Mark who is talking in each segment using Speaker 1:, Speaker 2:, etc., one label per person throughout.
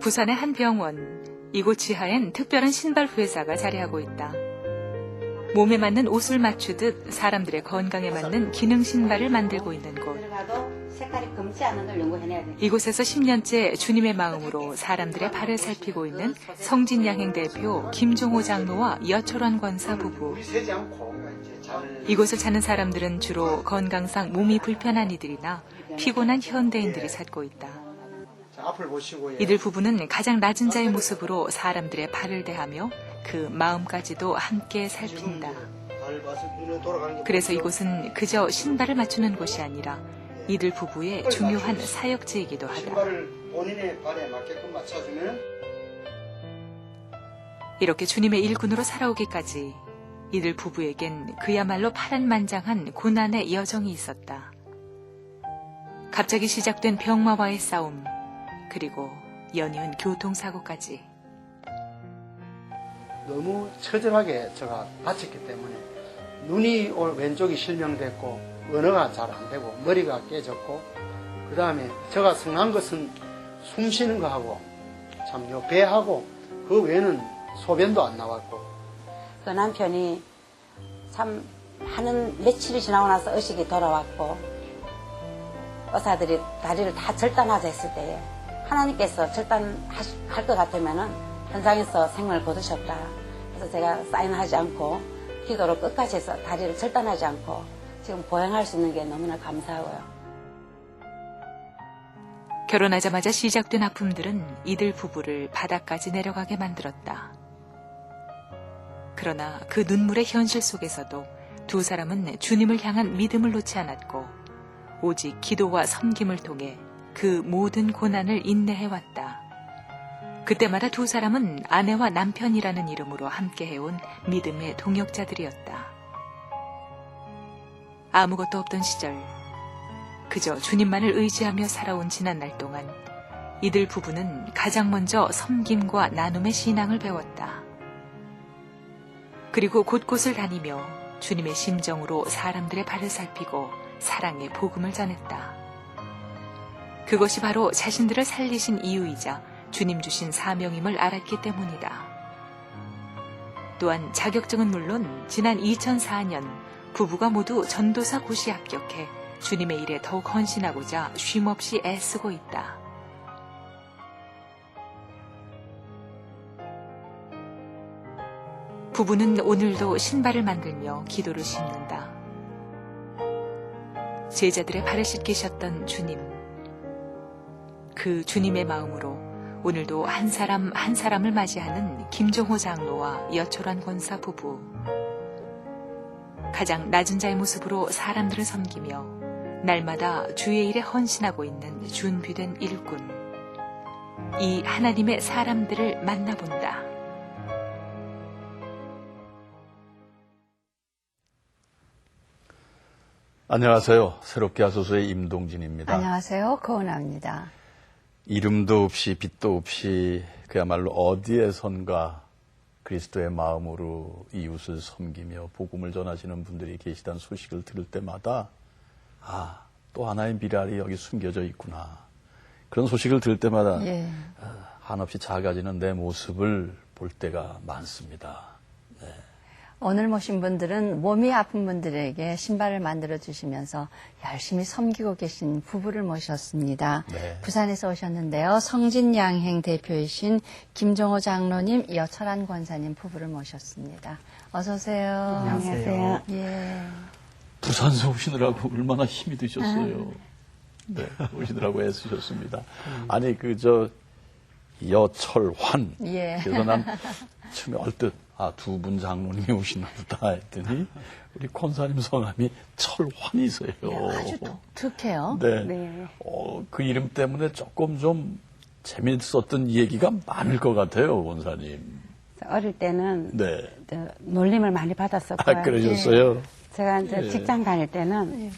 Speaker 1: 부산의 한 병원. 이곳 지하엔 특별한 신발 회사가 자리하고 있다. 몸에 맞는 옷을 맞추듯 사람들의 건강에 맞는 기능 신발을 만들고 있는 곳.
Speaker 2: 색깔이 검지 않은 걸 연구해내야 돼.
Speaker 1: 이곳에서 10년째 주님의 마음으로 사람들의 발을 살피고 있는 성진양행 대표 김종호 장로와 여철원 권사 부부. 이곳을 찾는 사람들은 주로 건강상 몸이 불편한 이들이나 피곤한 현대인들이 찾고 있다. 이들 부부는 가장 낮은 자의 모습으로 사람들의 발을 대하며 그 마음까지도 함께 살핀다. 그래서 이곳은 그저 신발을 맞추는 곳이 아니라 이들 부부의 중요한 사역지이기도 하다.
Speaker 3: 본인의 발에 맞게끔 맞춰주면
Speaker 1: 이렇게 주님의 일꾼으로 살아오기까지 이들 부부에겐 그야말로 파란만장한 고난의 여정이 있었다. 갑자기 시작된 병마와의 싸움, 그리고 연이은 교통사고까지.
Speaker 3: 너무 처절하게 제가 다쳤기 때문에 눈이 왼쪽이 실명됐고 언어가 잘 안 되고 머리가 깨졌고 그 다음에 제가 성한 것은 숨 쉬는 거하고 참요 배하고 그 외에는 소변도 안 나왔고.
Speaker 2: 그 남편이 참 하는 며칠이 지나고 나서 의식이 돌아왔고 의사들이 다리를 다 절단하자 했을 때에 하나님께서 절단할 것 같으면은 현장에서 생명을 거두셨다. 그래서 제가 사인하지 않고 기도로 끝까지 해서 다리를 절단하지 않고 지금 보행할 수 있는 게 너무나 감사하고요.
Speaker 1: 결혼하자마자 시작된 아픔들은 이들 부부를 바닥까지 내려가게 만들었다. 그러나 그 눈물의 현실 속에서도 두 사람은 주님을 향한 믿음을 놓지 않았고 오직 기도와 섬김을 통해 그 모든 고난을 인내해왔다. 그때마다 두 사람은 아내와 남편이라는 이름으로 함께해온 믿음의 동역자들이었다. 아무것도 없던 시절, 그저 주님만을 의지하며 살아온 지난날 동안 이들 부부는 가장 먼저 섬김과 나눔의 신앙을 배웠다. 그리고 곳곳을 다니며 주님의 심정으로 사람들의 발을 살피고 사랑의 복음을 전했다. 그것이 바로 자신들을 살리신 이유이자 주님 주신 사명임을 알았기 때문이다. 또한 자격증은 물론 지난 2004년 부부가 모두 전도사 고시에 합격해 주님의 일에 더욱 헌신하고자 쉼없이 애쓰고 있다. 부부는 오늘도 신발을 만들며 기도를 심는다. 제자들의 발을 씻기셨던 주님. 그 주님의 마음으로 오늘도 한 사람 한 사람을 맞이하는 김종호 장로와 여철원 권사 부부. 가장 낮은 자의 모습으로 사람들을 섬기며 날마다 주의 일에 헌신하고 있는 준비된 일꾼. 이 하나님의 사람들을 만나본다.
Speaker 4: 안녕하세요. 새롭게 하소서의 임동진입니다.
Speaker 5: 안녕하세요. 고은아입니다.
Speaker 4: 이름도 없이 빛도 없이 그야말로 어디에선가 그리스도의 마음으로 이웃을 섬기며 복음을 전하시는 분들이 계시다는 소식을 들을 때마다 또 하나의 미랄이 여기 숨겨져 있구나. 그런 소식을 들을 때마다 한없이 작아지는 내 모습을 볼 때가 많습니다. 네.
Speaker 5: 오늘 모신 분들은 몸이 아픈 분들에게 신발을 만들어 주시면서 열심히 섬기고 계신 부부를 모셨습니다.
Speaker 4: 네.
Speaker 5: 부산에서 오셨는데요. 성진양행 대표이신 김종호 장로님, 여철한 권사님 부부를 모셨습니다. 어서 오세요.
Speaker 2: 안녕하세요.
Speaker 5: 예.
Speaker 4: 부산서 오시느라고 얼마나 힘이 드셨어요. 네, 오시느라고 애쓰셨습니다. 아니 여철환.
Speaker 5: 예.
Speaker 4: 그래서 난 처음에 얼뜻 두 분 장로님이 오시나 보다 했더니 우리 권사님 성함이 철환이세요.
Speaker 5: 아주 독특해요.
Speaker 4: 네.
Speaker 2: 네.
Speaker 4: 그 이름 때문에 조금 좀 재밌었던 얘기가 많을 것 같아요, 권사님.
Speaker 2: 어릴 때는
Speaker 4: 네.
Speaker 2: 놀림을 많이 받았었고요.
Speaker 4: 그러셨어요?
Speaker 2: 제가 이제 직장 다닐 때는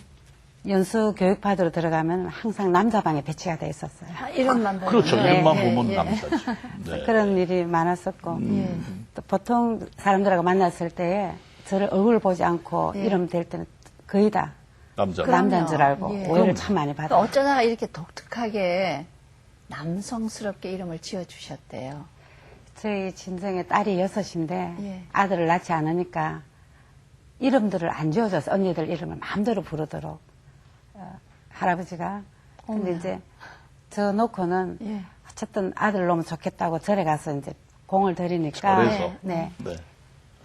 Speaker 2: 연수 교육받으러 들어가면 항상 남자 방에 배치가 돼 있었어요.
Speaker 5: 이름만 보면.
Speaker 4: 그렇죠.
Speaker 2: 네.
Speaker 4: 이름만
Speaker 2: 네.
Speaker 4: 보면
Speaker 5: 예.
Speaker 4: 남자죠. 네.
Speaker 2: 그런 일이 많았었고 또 보통 사람들하고 만났을 때 저를 얼굴을 보지 않고 이름 댈 때는 거의 다
Speaker 4: 남자.
Speaker 5: 그럼요.
Speaker 2: 남자인 줄 알고
Speaker 5: 예.
Speaker 2: 오해를 참 많이 받아요.
Speaker 5: 어쩌다가 이렇게 독특하게 남성스럽게 이름을 지어주셨대요.
Speaker 2: 저희 친정에 딸이 6인데
Speaker 5: 예.
Speaker 2: 아들을 낳지 않으니까 이름들을 안 지어줘서 언니들 이름을 마음대로 부르도록 할아버지가. 근데
Speaker 5: 어머나.
Speaker 2: 이제 저 놓고는
Speaker 5: 예.
Speaker 2: 어쨌든 아들 놓으면 좋겠다고 절에 가서 이제 공을 들이니까
Speaker 4: 절에서?
Speaker 2: 네.
Speaker 4: 네.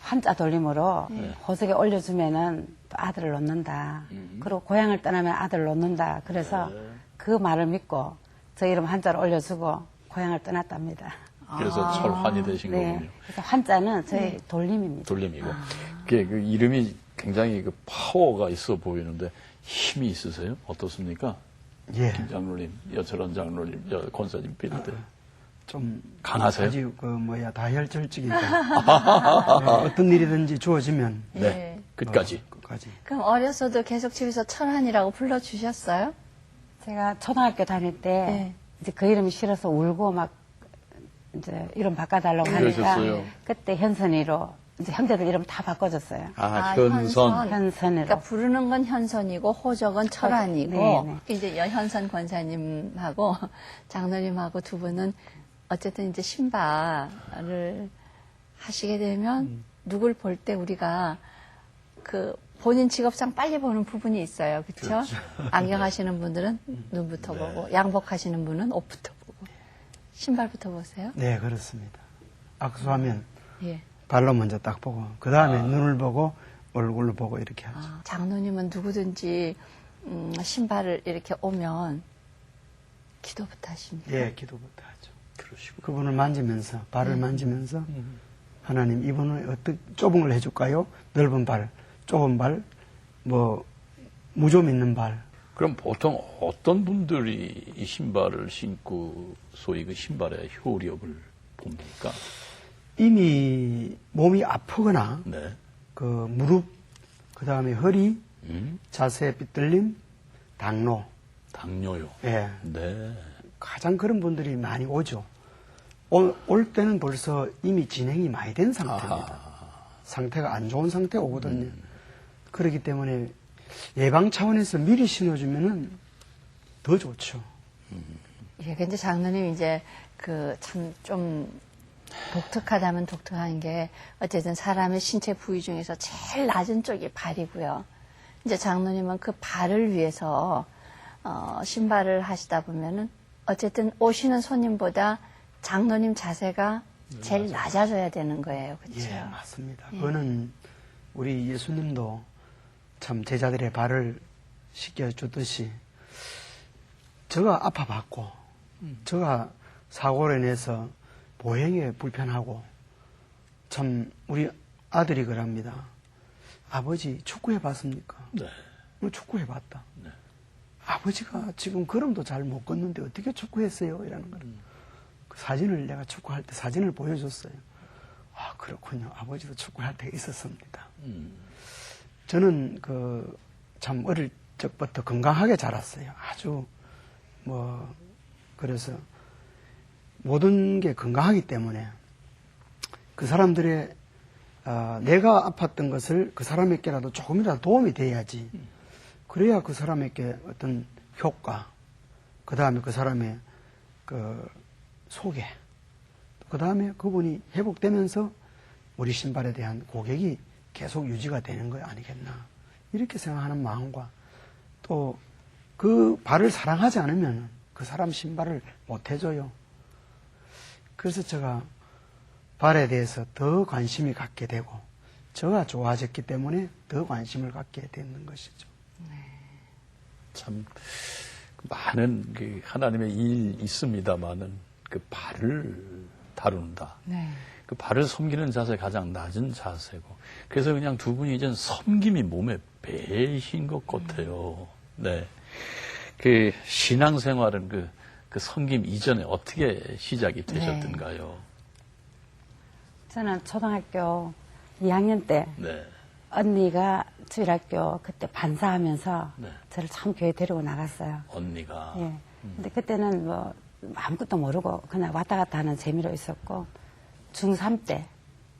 Speaker 2: 환자 돌림으로 호석에 올려주면은 또 아들을 놓는다. 그리고 고향을 떠나면 아들을 놓는다. 그래서 그 말을 믿고 저 이름 한자를 올려주고 고향을 떠났답니다.
Speaker 4: 그래서 철환이 되신
Speaker 2: 네.
Speaker 4: 거군요.
Speaker 2: 그래서 환자는 저희 돌림입니다.
Speaker 4: 돌림이고. 그게 그 이름이 굉장히 그 파워가 있어 보이는데 힘이 있으세요? 어떻습니까?
Speaker 3: 예.
Speaker 4: 김 장로님, 여철원 장로님, 권사님 비롯해.
Speaker 3: 좀
Speaker 4: 강하세요?
Speaker 3: 아주 다혈질적이니까 어떤 일이든지 주어지면
Speaker 4: 네. 끝까지.
Speaker 3: 끝까지.
Speaker 5: 그럼 어려서도 계속 집에서 철한이라고 불러주셨어요?
Speaker 2: 제가 초등학교 다닐 때
Speaker 5: 네.
Speaker 2: 이제 그 이름이 싫어서 울고 막 이제 이름 바꿔달라고 하니까
Speaker 4: 그러셨어요?
Speaker 2: 그때 현선이로 이제 형제들 이름 다 바꿔줬어요.
Speaker 4: 현선.
Speaker 2: 현선으로.
Speaker 5: 그러니까 부르는 건 현선이고 호적은 철한이고
Speaker 2: 네,
Speaker 5: 이제 여현선 권사님하고 장로님하고 두 분은 어쨌든 이제 신발을 하시게 되면 누굴 볼 때 우리가 그 본인 직업상 빨리 보는 부분이 있어요. 그렇죠? 안경 하시는 분들은 눈부터 보고 양복 하시는 분은 옷부터 보고 신발부터 보세요.
Speaker 3: 네, 그렇습니다. 악수하면
Speaker 5: 예.
Speaker 3: 발로 먼저 딱 보고 그 다음에 눈을 보고 얼굴로 보고 이렇게 하죠.
Speaker 5: 장로님은 누구든지 신발을 이렇게 오면 기도부터 하십니다.
Speaker 3: 예, 기도부터 하죠.
Speaker 4: 그러시고.
Speaker 3: 그분을 만지면서 발을 만지면서 하나님 이분은 어떻게 좁은 걸 해줄까요? 넓은 발, 좁은 발, 뭐 무좀 있는 발.
Speaker 4: 그럼 보통 어떤 분들이 이 신발을 신고 소위 그 신발의 효력을 봅니까?
Speaker 3: 이미 몸이 아프거나
Speaker 4: 네.
Speaker 3: 그 무릎, 그 다음에 허리,
Speaker 4: 음?
Speaker 3: 자세 삐뚤림, 당뇨.
Speaker 4: 당뇨요.
Speaker 3: 예,
Speaker 4: 네.
Speaker 3: 가장 그런 분들이 많이 오죠. 올 때는 벌써 이미 진행이 많이 된 상태입니다. 상태가 안 좋은 상태 오거든요. 그렇기 때문에 예방 차원에서 미리 신어주면은 더 좋죠.
Speaker 5: 예, 근데 장로님 이제 그 참 좀 독특하다면 독특한 게 어쨌든 사람의 신체 부위 중에서 제일 낮은 쪽이 발이고요. 이제 장로님은 그 발을 위해서 신발을 하시다 보면은 어쨌든 오시는 손님보다 장로님 자세가 제일 낮아져야 되는 거예요. 그렇죠?
Speaker 3: 예, 맞습니다. 그거는 우리 예수님도 참 제자들의 발을 씻겨주듯이 저가 아파봤고 저가 사고로 인해서 보행에 불편하고 참 우리 아들이 그럽니다. 아버지 축구해봤습니까?
Speaker 4: 네.
Speaker 3: 축구해봤다. 아버지가 지금 걸음도 잘 못 걷는데 어떻게 축구했어요? 이라는 거를. 그 사진을 내가 축구할 때 사진을 보여줬어요. 아, 그렇군요. 아버지도 축구할 때가 있었습니다. 저는 참 어릴 적부터 건강하게 자랐어요. 아주 그래서 모든 게 건강하기 때문에 그 사람들의 내가 아팠던 것을 그 사람에게라도 조금이라도 도움이 돼야지. 그래야 그 사람에게 어떤 효과, 그 다음에 그 사람의 소개, 그 다음에 그분이 회복되면서 우리 신발에 대한 고객이 계속 유지가 되는 거 아니겠나. 이렇게 생각하는 마음과 또 그 발을 사랑하지 않으면 그 사람 신발을 못 해줘요. 그래서 제가 발에 대해서 더 관심이 갖게 되고 저가 좋아졌기 때문에 더 관심을 갖게 되는 것이죠.
Speaker 4: 참 많은 그 하나님의 일 있습니다만은 그 발을 다룬다.
Speaker 5: 네.
Speaker 4: 그 발을 섬기는 자세 가장 낮은 자세고. 그래서 그냥 두 분이 이젠 섬김이 몸에 배신 것 같아요. 네. 그 신앙생활은 그 섬김 이전에 어떻게 시작이 되셨던가요?
Speaker 2: 저는 초등학교 2학년 때
Speaker 4: 네.
Speaker 2: 언니가 주일학교 그때 반사하면서
Speaker 4: 네.
Speaker 2: 저를 참 교회 데리고 나갔어요.
Speaker 4: 언니가.
Speaker 2: 예. 근데 그때는 아무것도 모르고 그냥 왔다 갔다 하는 재미로 있었고 중3 때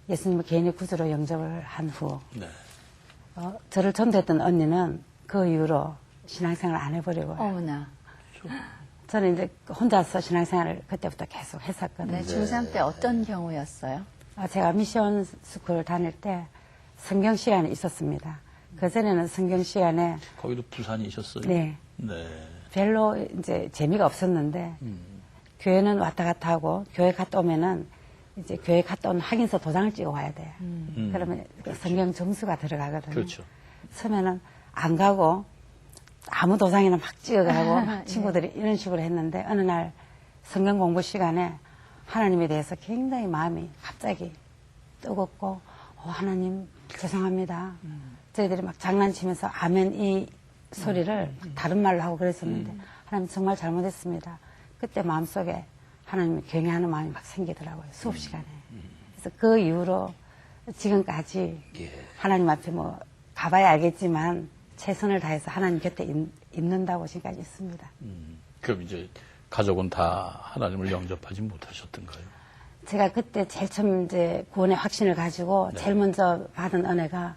Speaker 2: 예수님을 개인의 구주로 영접을 한 후
Speaker 4: 네.
Speaker 2: 저를 전도했던 언니는 그 이후로 신앙생활을 안 해버리고
Speaker 5: 어머나.
Speaker 2: 저는 이제 혼자서 신앙생활을 그때부터 계속 했었거든요.
Speaker 5: 네, 중3 때 어떤 경우였어요?
Speaker 2: 제가 미션 스쿨 다닐 때 성경 시간이 있었습니다. 그전에는 성경 시간에
Speaker 4: 거기도 부산이셨어요?
Speaker 2: 네.
Speaker 4: 네.
Speaker 2: 별로 이제 재미가 없었는데 교회는 왔다 갔다 하고 교회 갔다 오면은 이제 교회 갔다 온 확인서 도장을 찍어 와야 돼요. 그러면 그 성경 점수가 들어가거든요.
Speaker 4: 그렇죠.
Speaker 2: 처음에는 안 가고 아무 도장이나 막 찍어가고 친구들이 이런 식으로 했는데 어느 날 성경 공부 시간에 하나님에 대해서 굉장히 마음이 갑자기 뜨겁고 하나님 죄송합니다. 저희들이 막 장난치면서 아멘 이 소리를 다른 말로 하고 그랬었는데 하나님 정말 잘못했습니다. 그때 마음속에 하나님을 경외하는 마음이 막 생기더라고요. 수업 시간에. 그래서 그 이후로 지금까지 하나님 앞에 뭐 가봐야 알겠지만 최선을 다해서 하나님 곁에 있는다고 지금까지 있습니다.
Speaker 4: 그럼 이제 가족은 다 하나님을 영접하지 못하셨던가요?
Speaker 2: 제가 그때 제일 처음 이제 구원의 확신을 가지고 제일 먼저 받은 은혜가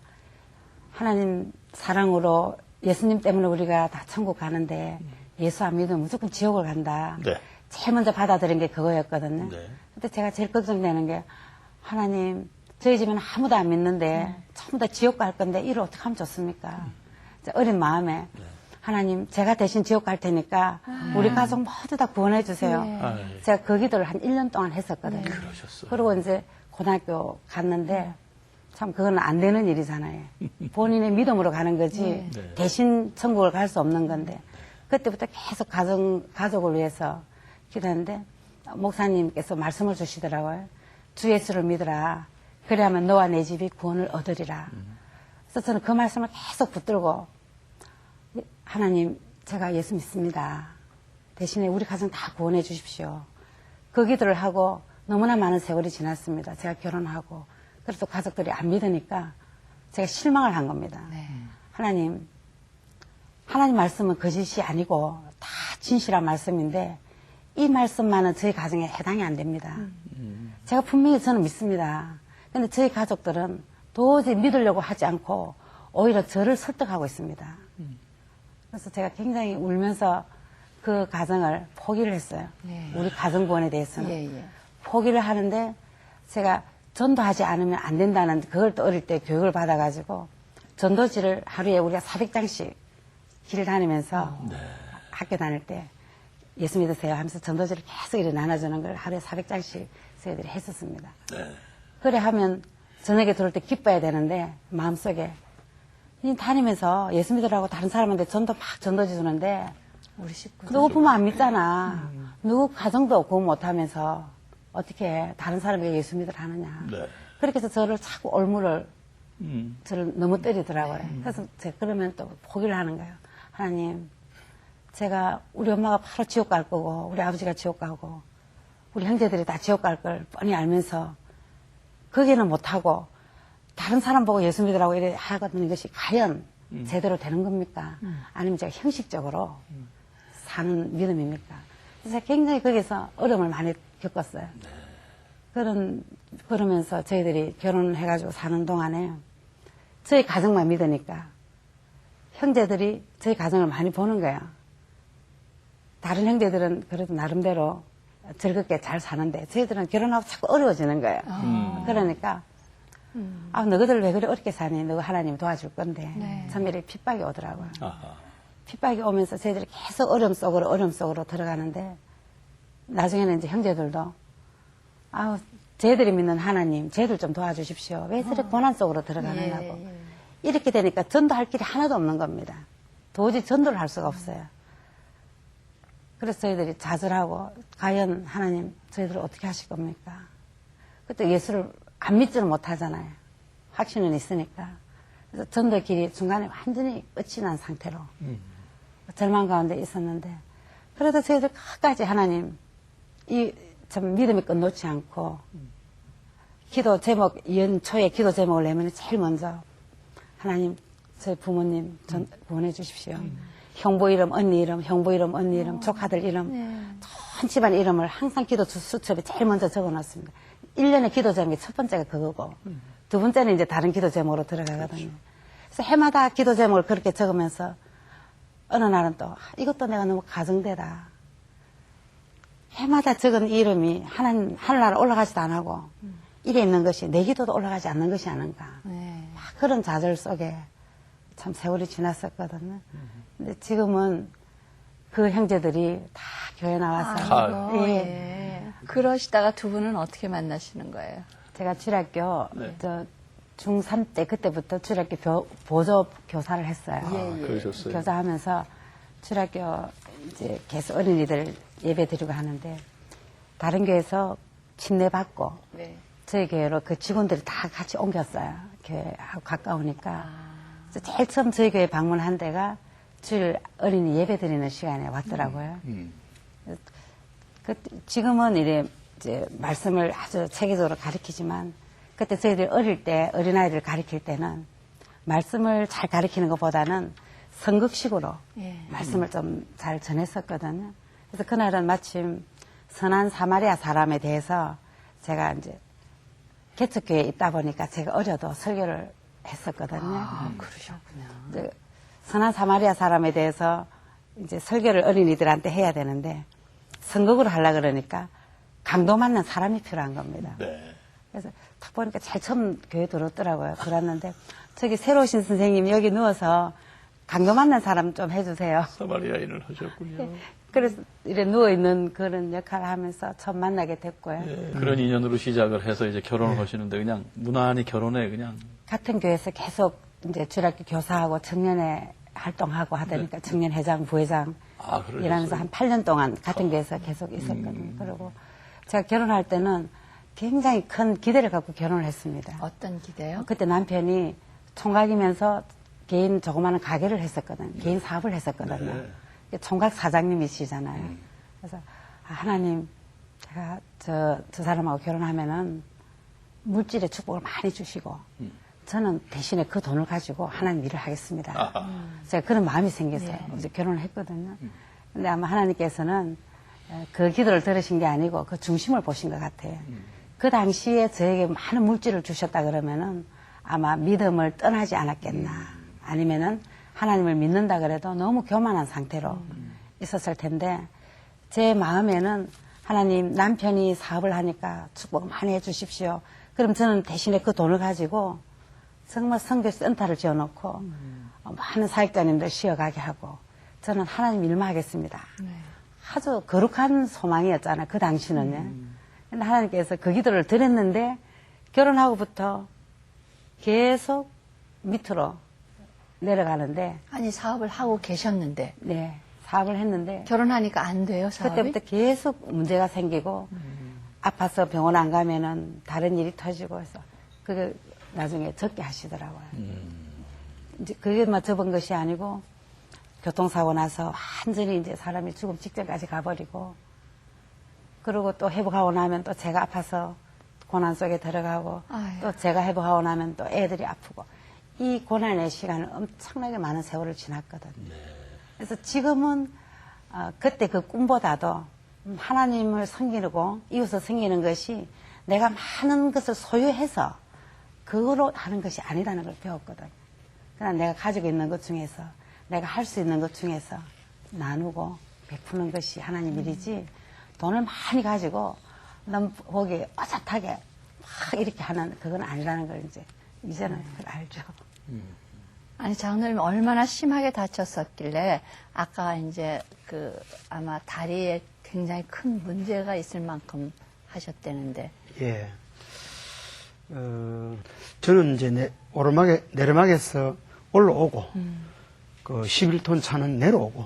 Speaker 2: 하나님 사랑으로 예수님 때문에 우리가 다 천국 가는데 예수 안 믿으면 무조건 지옥을 간다.
Speaker 4: 네.
Speaker 2: 제일 먼저 받아들인 게 그거였거든요.
Speaker 4: 네.
Speaker 2: 근데 제가 제일 걱정되는 게 하나님 저희 집에는 아무도 안 믿는데 전부 다 지옥 갈 건데 이를 어떻게 하면 좋습니까? 이제 어린 마음에 하나님 제가 대신 지옥 갈 테니까 우리 가족 모두 다 구원해 주세요.
Speaker 4: 네.
Speaker 2: 제가 그 기도를 한 1년 동안 했었거든요.
Speaker 4: 그러셨어요.
Speaker 2: 그리고 이제 고등학교 갔는데 참 그건 안 되는 일이잖아요. 본인의 믿음으로 가는 거지
Speaker 4: 네.
Speaker 2: 대신 천국을 갈 수 없는 건데 그때부터 계속 가족을 위해서 기도했는데 목사님께서 말씀을 주시더라고요. 주 예수를 믿으라. 그래야만 너와 내 집이 구원을 얻으리라. 그래서 저는 그 말씀을 계속 붙들고 하나님 제가 예수 믿습니다. 대신에 우리 가정 다 구원해 주십시오. 그 기도를 하고 너무나 많은 세월이 지났습니다. 제가 결혼하고 그래도 가족들이 안 믿으니까 제가 실망을 한 겁니다. 하나님 말씀은 거짓이 아니고 다 진실한 말씀인데 이 말씀만은 저희 가정에 해당이 안 됩니다. 제가 분명히 저는 믿습니다. 근데 저희 가족들은 도저히 믿으려고 하지 않고 오히려 저를 설득하고 있습니다. 그래서 제가 굉장히 울면서 그 가정을 포기를 했어요.
Speaker 5: 네.
Speaker 2: 우리 가정구원에 대해서는.
Speaker 5: 예.
Speaker 2: 포기를 하는데 제가 전도하지 않으면 안 된다는 그걸 또 어릴 때 교육을 받아가지고 전도지를 하루에 우리가 400장씩 길 다니면서 학교 다닐 때 예수 믿으세요 하면서 전도지를 계속 이렇게 나눠주는 걸 하루에 400장씩 저희들이 했었습니다. 그래 하면 저녁에 들어올 때 기뻐야 되는데 마음속에 다니면서 예수 믿으라고 다른 사람한테 전도 막 전도지 주는데
Speaker 5: 우리 식구.
Speaker 2: 누구 보면 안 믿잖아. 누구 가정도 구원 못하면서 어떻게 다른 사람에게 예수 믿으라 하느냐.
Speaker 4: 네.
Speaker 2: 그렇게 해서 저를 자꾸 올무를 저를 너무 때리더라고요. 그래서 제가 그러면 또 포기를 하는 거예요. 하나님, 제가 우리 엄마가 바로 지옥 갈 거고 우리 아버지가 지옥 가고 우리 형제들이 다 지옥 갈 걸 뻔히 알면서 거기는 못하고 다른 사람 보고 예수 믿으라고 이래 하거든요. 이것이 과연 제대로 되는 겁니까? 아니면 제가 형식적으로 사는 믿음입니까? 그래서 굉장히 거기서 어려움을 많이 겪었어요. 그러면서 저희들이 결혼해가지고 사는 동안에 저희 가정만 믿으니까 형제들이 저희 가정을 많이 보는 거예요. 다른 형제들은 그래도 나름대로 즐겁게 잘 사는데 저희들은 결혼하고 자꾸 어려워지는 거예요. 그러니까 너희들 왜 그래 어렵게 사니? 너가 하나님 도와줄 건데.
Speaker 5: 네.
Speaker 2: 참 이렇게 핍박이 오더라고요.
Speaker 4: 아하.
Speaker 2: 핍박이 오면서 저희들이 계속 어려움 속으로 들어가는데 나중에는 이제 형제들도 쟤들이 믿는 하나님, 쟤들 좀 도와주십시오. 왜 저렇게 고난 속으로 들어가느냐고. 이렇게 되니까 전도할 길이 하나도 없는 겁니다. 도저히 전도를 할 수가 없어요. 그래서 저희들이 좌절하고 과연 하나님 저희들을 어떻게 하실 겁니까? 그때 예수를 안 믿지는 못하잖아요. 확신은 있으니까. 그래서 전도 길이 중간에 완전히 끝이 난 상태로 절망 가운데 있었는데 그래도 저희들 끝까지 하나님 참 믿음의 끈 놓지 않고 기도 제목 연초에 기도 제목을 내면 제일 먼저 하나님 저희 부모님 구원해 주십시오. 형부 이름, 언니 이름, 형부 이름, 언니 이름, 조카들 이름, 전 집안 이름을 항상 기도 수첩에 제일 먼저 적어놨습니다. 1년의 기도 제목이 첫 번째가 그거고 두 번째는 이제 다른 기도 제목으로 들어가거든요. 그래서 해마다 기도 제목을 그렇게 적으면서 어느 날은 또 이것도 내가 너무 가정되다. 해마다 적은 이름이 하늘나라 올라가지도 안 하고 이래 있는 것이 내 기도도 올라가지 않는 것이 아닌가.
Speaker 5: 네.
Speaker 2: 막 그런 좌절 속에 참 세월이 지났었거든요. 근데 지금은 그 형제들이 다 교회 나와서
Speaker 5: 아이고,
Speaker 2: 예.
Speaker 5: 예. 그러시다가 두 분은 어떻게 만나시는 거예요?
Speaker 2: 제가 주일학교
Speaker 4: 네.
Speaker 2: 중3 때 그때부터 주일학교 보조 교사를 했어요.
Speaker 4: 그러셨어요.
Speaker 2: 교사하면서 주일학교 이제 계속 어린이들 예배 드리고 하는데 다른 교회에서 침례받고
Speaker 5: 네.
Speaker 2: 저희 교회로 그 직원들이 다 같이 옮겼어요. 교회하고 가까우니까. 그래서 제일 처음 저희 교회 방문한 데가 주일 어린이 예배 드리는 시간에 왔더라고요. 지금은 이제 말씀을 아주 체계적으로 가르치지만 그때 저희들 어릴 때 어린아이들 가르칠 때는 말씀을 잘 가르치는 것보다는 선극식으로
Speaker 5: 예.
Speaker 2: 말씀을 좀 잘 전했었거든요. 그래서 그날은 마침 선한 사마리아 사람에 대해서 제가 이제 개척교회에 있다 보니까 제가 어려도 설교를 했었거든요.
Speaker 5: 그러셨구나.
Speaker 2: 이제 선한 사마리아 사람에 대해서 이제 설교를 어린이들한테 해야 되는데 선곡으로 하려고 그러니까 강도 맞는 사람이 필요한 겁니다.
Speaker 4: 네.
Speaker 2: 그래서 딱 보니까 제일 처음 교회 들어왔더라고요. 들어왔는데 저기 새로 오신 선생님 여기 누워서 강도 맞는 사람 좀 해주세요.
Speaker 4: 사마리아인을 하셨군요.
Speaker 2: 그래서 이래 누워있는 그런 역할을 하면서 처음 만나게 됐고요.
Speaker 4: 예, 그런 인연으로 시작을 해서 이제 결혼을 하시는데 그냥 무난히 결혼해 그냥.
Speaker 2: 같은 교회에서 계속 이제 주일학교 교사하고 청년회 활동하고 하다니까 청년회장, 부회장
Speaker 4: 그러셨어요?
Speaker 2: 일하면서 한 8년 동안 같은 교회에서 계속 있었거든요. 그리고 제가 결혼할 때는 굉장히 큰 기대를 갖고 결혼을 했습니다.
Speaker 5: 어떤 기대요?
Speaker 2: 그때 남편이 총각이면서 개인 조그마한 가게를 했었거든요. 개인 사업을 했었거든요. 총각 사장님이시잖아요. 그래서 하나님, 제가 저 사람하고 결혼하면은 물질의 축복을 많이 주시고 저는 대신에 그 돈을 가지고 하나님 일을 하겠습니다. 제가 그런 마음이 생겨서 이제 결혼을 했거든요. 근데 아마 하나님께서는 그 기도를 들으신 게 아니고 그 중심을 보신 것 같아요. 그 당시에 저에게 많은 물질을 주셨다 그러면은 아마 믿음을 떠나지 않았겠나. 아니면은 하나님을 믿는다 그래도 너무 교만한 상태로 있었을 텐데 제 마음에는 하나님 남편이 사업을 하니까 축복 많이 해주십시오. 그럼 저는 대신에 그 돈을 가지고 정말 선교 센터를 지어놓고 많은 사역자님들 쉬어가게 하고 저는 하나님 일만 하겠습니다. 아주 거룩한 소망이었잖아요. 그 당시는요. 근데 하나님께서 그 기도를 드렸는데 결혼하고부터 계속 밑으로 내려가는데
Speaker 5: 아니 사업을 하고 계셨는데
Speaker 2: 네 사업을 했는데
Speaker 5: 결혼하니까 안 돼요 사업이?
Speaker 2: 그때부터 계속 문제가 생기고 아파서 병원 안 가면은 다른 일이 터지고 해서 그게 나중에 적게 하시더라고요. 이제 그게 뭐 접은 것이 아니고 교통사고 나서 완전히 이제 사람이 죽음 직전까지 가버리고 그리고 또 회복하고 나면 또 제가 아파서 고난 속에 들어가고
Speaker 5: 아유.
Speaker 2: 또 제가 회복하고 나면 또 애들이 아프고 이 고난의 시간을 엄청나게 많은 세월을 지났거든요. 그래서 지금은 그때 그 꿈보다도 하나님을 섬기고 이웃을 섬기는 것이 내가 많은 것을 소유해서 그거로 하는 것이 아니라는 걸 배웠거든요. 그러나 내가 가지고 있는 것 중에서 내가 할 수 있는 것 중에서 나누고 베푸는 것이 하나님 일이지 돈을 많이 가지고 너무 보기 어젓하게 막 이렇게 하는 그건 아니라는 걸 이제는 그걸 알죠.
Speaker 5: 아니 장로님 얼마나 심하게 다쳤었길래 아까 이제 그 아마 다리에 굉장히 큰 문제가 있을 만큼 하셨다는데.
Speaker 3: 예. 저는 이제 내리막에서 올라오고, 그 11톤 차는 내려오고,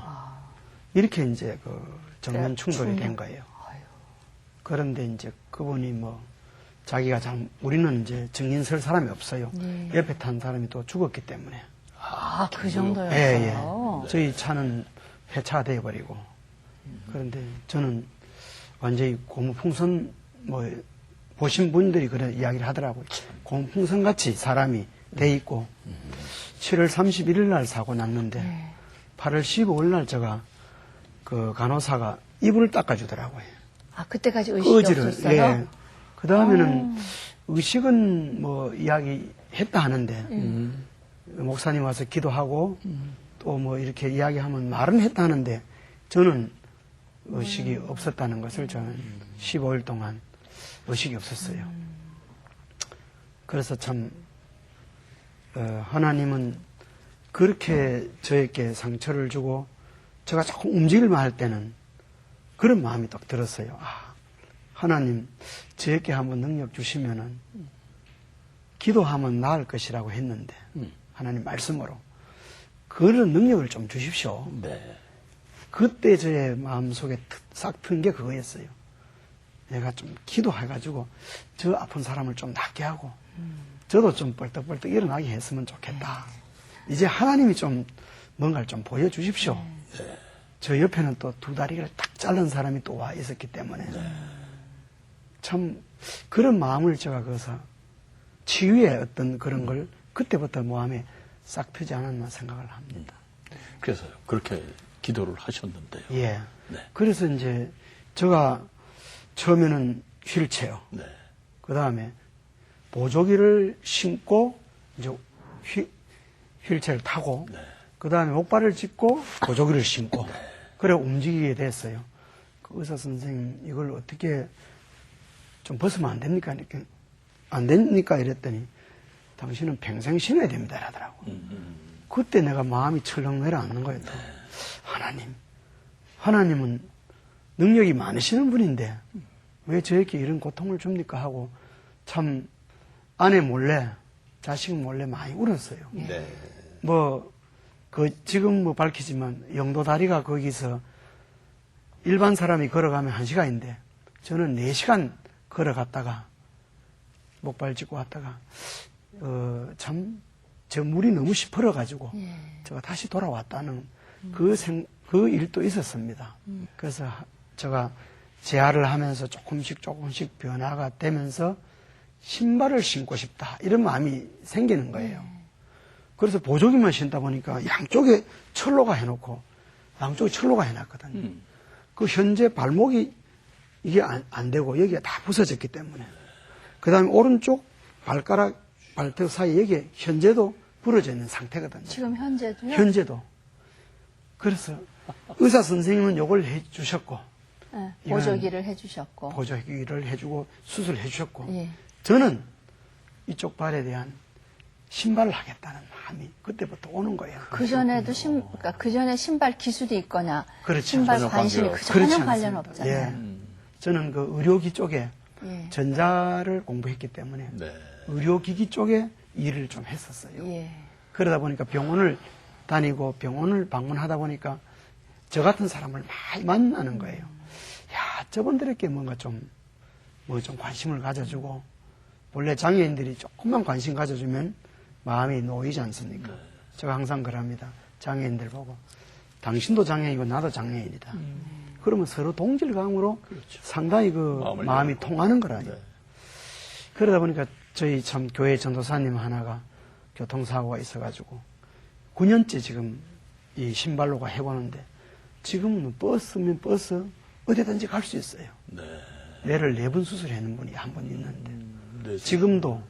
Speaker 3: 이렇게 이제 그 정면 충돌이 된 거예요. 그런데 이제 그분이 뭐, 자기가 우리는 이제 증인 설 사람이 없어요. 옆에 탄 사람이 또 죽었기 때문에.
Speaker 5: 그 정도였어요.
Speaker 3: 예, 예. 저희 차는 폐차가 되어버리고. 그런데 저는 완전히 고무풍선, 보신 분들이 그런 이야기를 하더라고요. 고무풍선 같이 사람이 돼 있고, 7월 31일 날 사고 났는데, 8월 15일 날 제가 그 간호사가 이불을 닦아주더라고요.
Speaker 5: 그때까지 의식이 없었어요?
Speaker 3: 예. 그 다음에는 의식은 이야기 했다 하는데, 목사님 와서 기도하고, 또 이렇게 이야기하면 말은 했다 하는데, 저는 의식이 없었다는 것을 저는 15일 동안 의식이 없었어요. 그래서 참 하나님은 그렇게 저에게 상처를 주고 제가 조금 움직일만 할 때는 그런 마음이 딱 들었어요. 아, 하나님 저에게 한번 능력 주시면은 기도하면 나을 것이라고 했는데 하나님 말씀으로 그런 능력을 좀 주십시오.
Speaker 4: 네.
Speaker 3: 그때 저의 마음속에 싹 튼 게 그거였어요. 내가 좀 기도해가지고 저 아픈 사람을 좀 낫게 하고 저도 좀 벌떡벌떡 일어나게 했으면 좋겠다. 이제 하나님이 좀 뭔가를 좀 보여주십시오. 저 옆에는 또 두 다리를 딱 자른 사람이 또 와 있었기 때문에 참 그런 마음을 제가 거기서 치유의 어떤 그런 걸 그때부터 마음에 싹 트지 않았나 생각을 합니다.
Speaker 4: 그래서 그렇게 기도를 하셨는데요.
Speaker 3: 예.
Speaker 4: 네.
Speaker 3: 그래서 이제 제가 처음에는 휠체어,
Speaker 4: 네.
Speaker 3: 그 다음에 보조기를 신고 이제 휠체어를 타고, 그 다음에 목발을 짚고 보조기를 신고, 그래 움직이게 됐어요. 그 의사 선생님 이걸 어떻게 좀 벗으면 안 됩니까? 이렇게 안 됩니까? 이랬더니 당신은 평생 신어야 됩니다. 이러더라고. 그때 내가 마음이 철렁 내려앉는 거예요. 또. 하나님은 능력이 많으시는 분인데 왜 저에게 이런 고통을 줍니까 하고 참 아내 몰래 자식 몰래 많이 울었어요.
Speaker 4: 네.
Speaker 3: 지금 밝히지만 영도 다리가 거기서 일반 사람이 걸어가면 1시간인데 저는 4시간 걸어갔다가 목발 짚고 왔다가 참 저 물이 너무 시퍼러가지고 제가 다시 돌아왔다는 그 일도 있었습니다. 그래서 제가 재활을 하면서 조금씩 변화가 되면서 신발을 신고 싶다 이런 마음이 생기는 거예요. 그래서 보조기만 신다 보니까 양쪽에 철로가 해놓고 양쪽에 철로가 해놨거든요. 그 현재 발목이 이게 안 되고 여기가 다 부서졌기 때문에 그 다음에 오른쪽 발가락 발톱 사이 여기에 현재도 부러져 있는 상태거든요.
Speaker 5: 지금 현재도요?
Speaker 3: 현재도. 그래서 의사 선생님은 이걸 해주셨고
Speaker 5: 네,
Speaker 3: 이건
Speaker 5: 보조기를 해주셨고.
Speaker 3: 보조기를 해주고 수술을 해주셨고
Speaker 5: 예.
Speaker 3: 저는 이쪽 발에 대한 신발을 하겠다는 마음이 그때부터 오는 거예요.
Speaker 5: 그전에도 그러니까 그전에 신발 기술이 있거나
Speaker 3: 그렇죠.
Speaker 5: 신발
Speaker 4: 전혀
Speaker 5: 관심이
Speaker 4: 관계가
Speaker 5: 전혀
Speaker 3: 그렇지
Speaker 5: 관련
Speaker 3: 않습니다.
Speaker 5: 없잖아요.
Speaker 3: 예. 저는 그 의료기 쪽에
Speaker 5: 예.
Speaker 3: 전자를 공부했기 때문에
Speaker 4: 네.
Speaker 3: 의료기기 쪽에 일을 좀 했었어요.
Speaker 5: 예.
Speaker 3: 그러다 보니까 병원을 다니고 병원을 방문하다 보니까 저 같은 사람을 많이 만나는 거예요. 야, 저분들에게 뭔가 좀 관심을 가져주고 원래 장애인들이 조금만 관심 가져주면 마음이 놓이지 않습니까? 제가 항상 그럽니다. 장애인들 보고 당신도 장애인이고 나도 장애인이다. 그러면 서로 동질감으로 상당히 그 마음이 통하는 거라요.
Speaker 4: 네.
Speaker 3: 그러다 보니까 저희 참 교회 전도사님 하나가 교통사고가 있어가지고 9년째 지금 이 신발로가 해보는데 지금은 버스면 버스 어디든지 갈 수 있어요.
Speaker 4: 네.
Speaker 3: 뇌를 4번 수술하는 분이 한 분 있는데
Speaker 4: 네.
Speaker 3: 지금도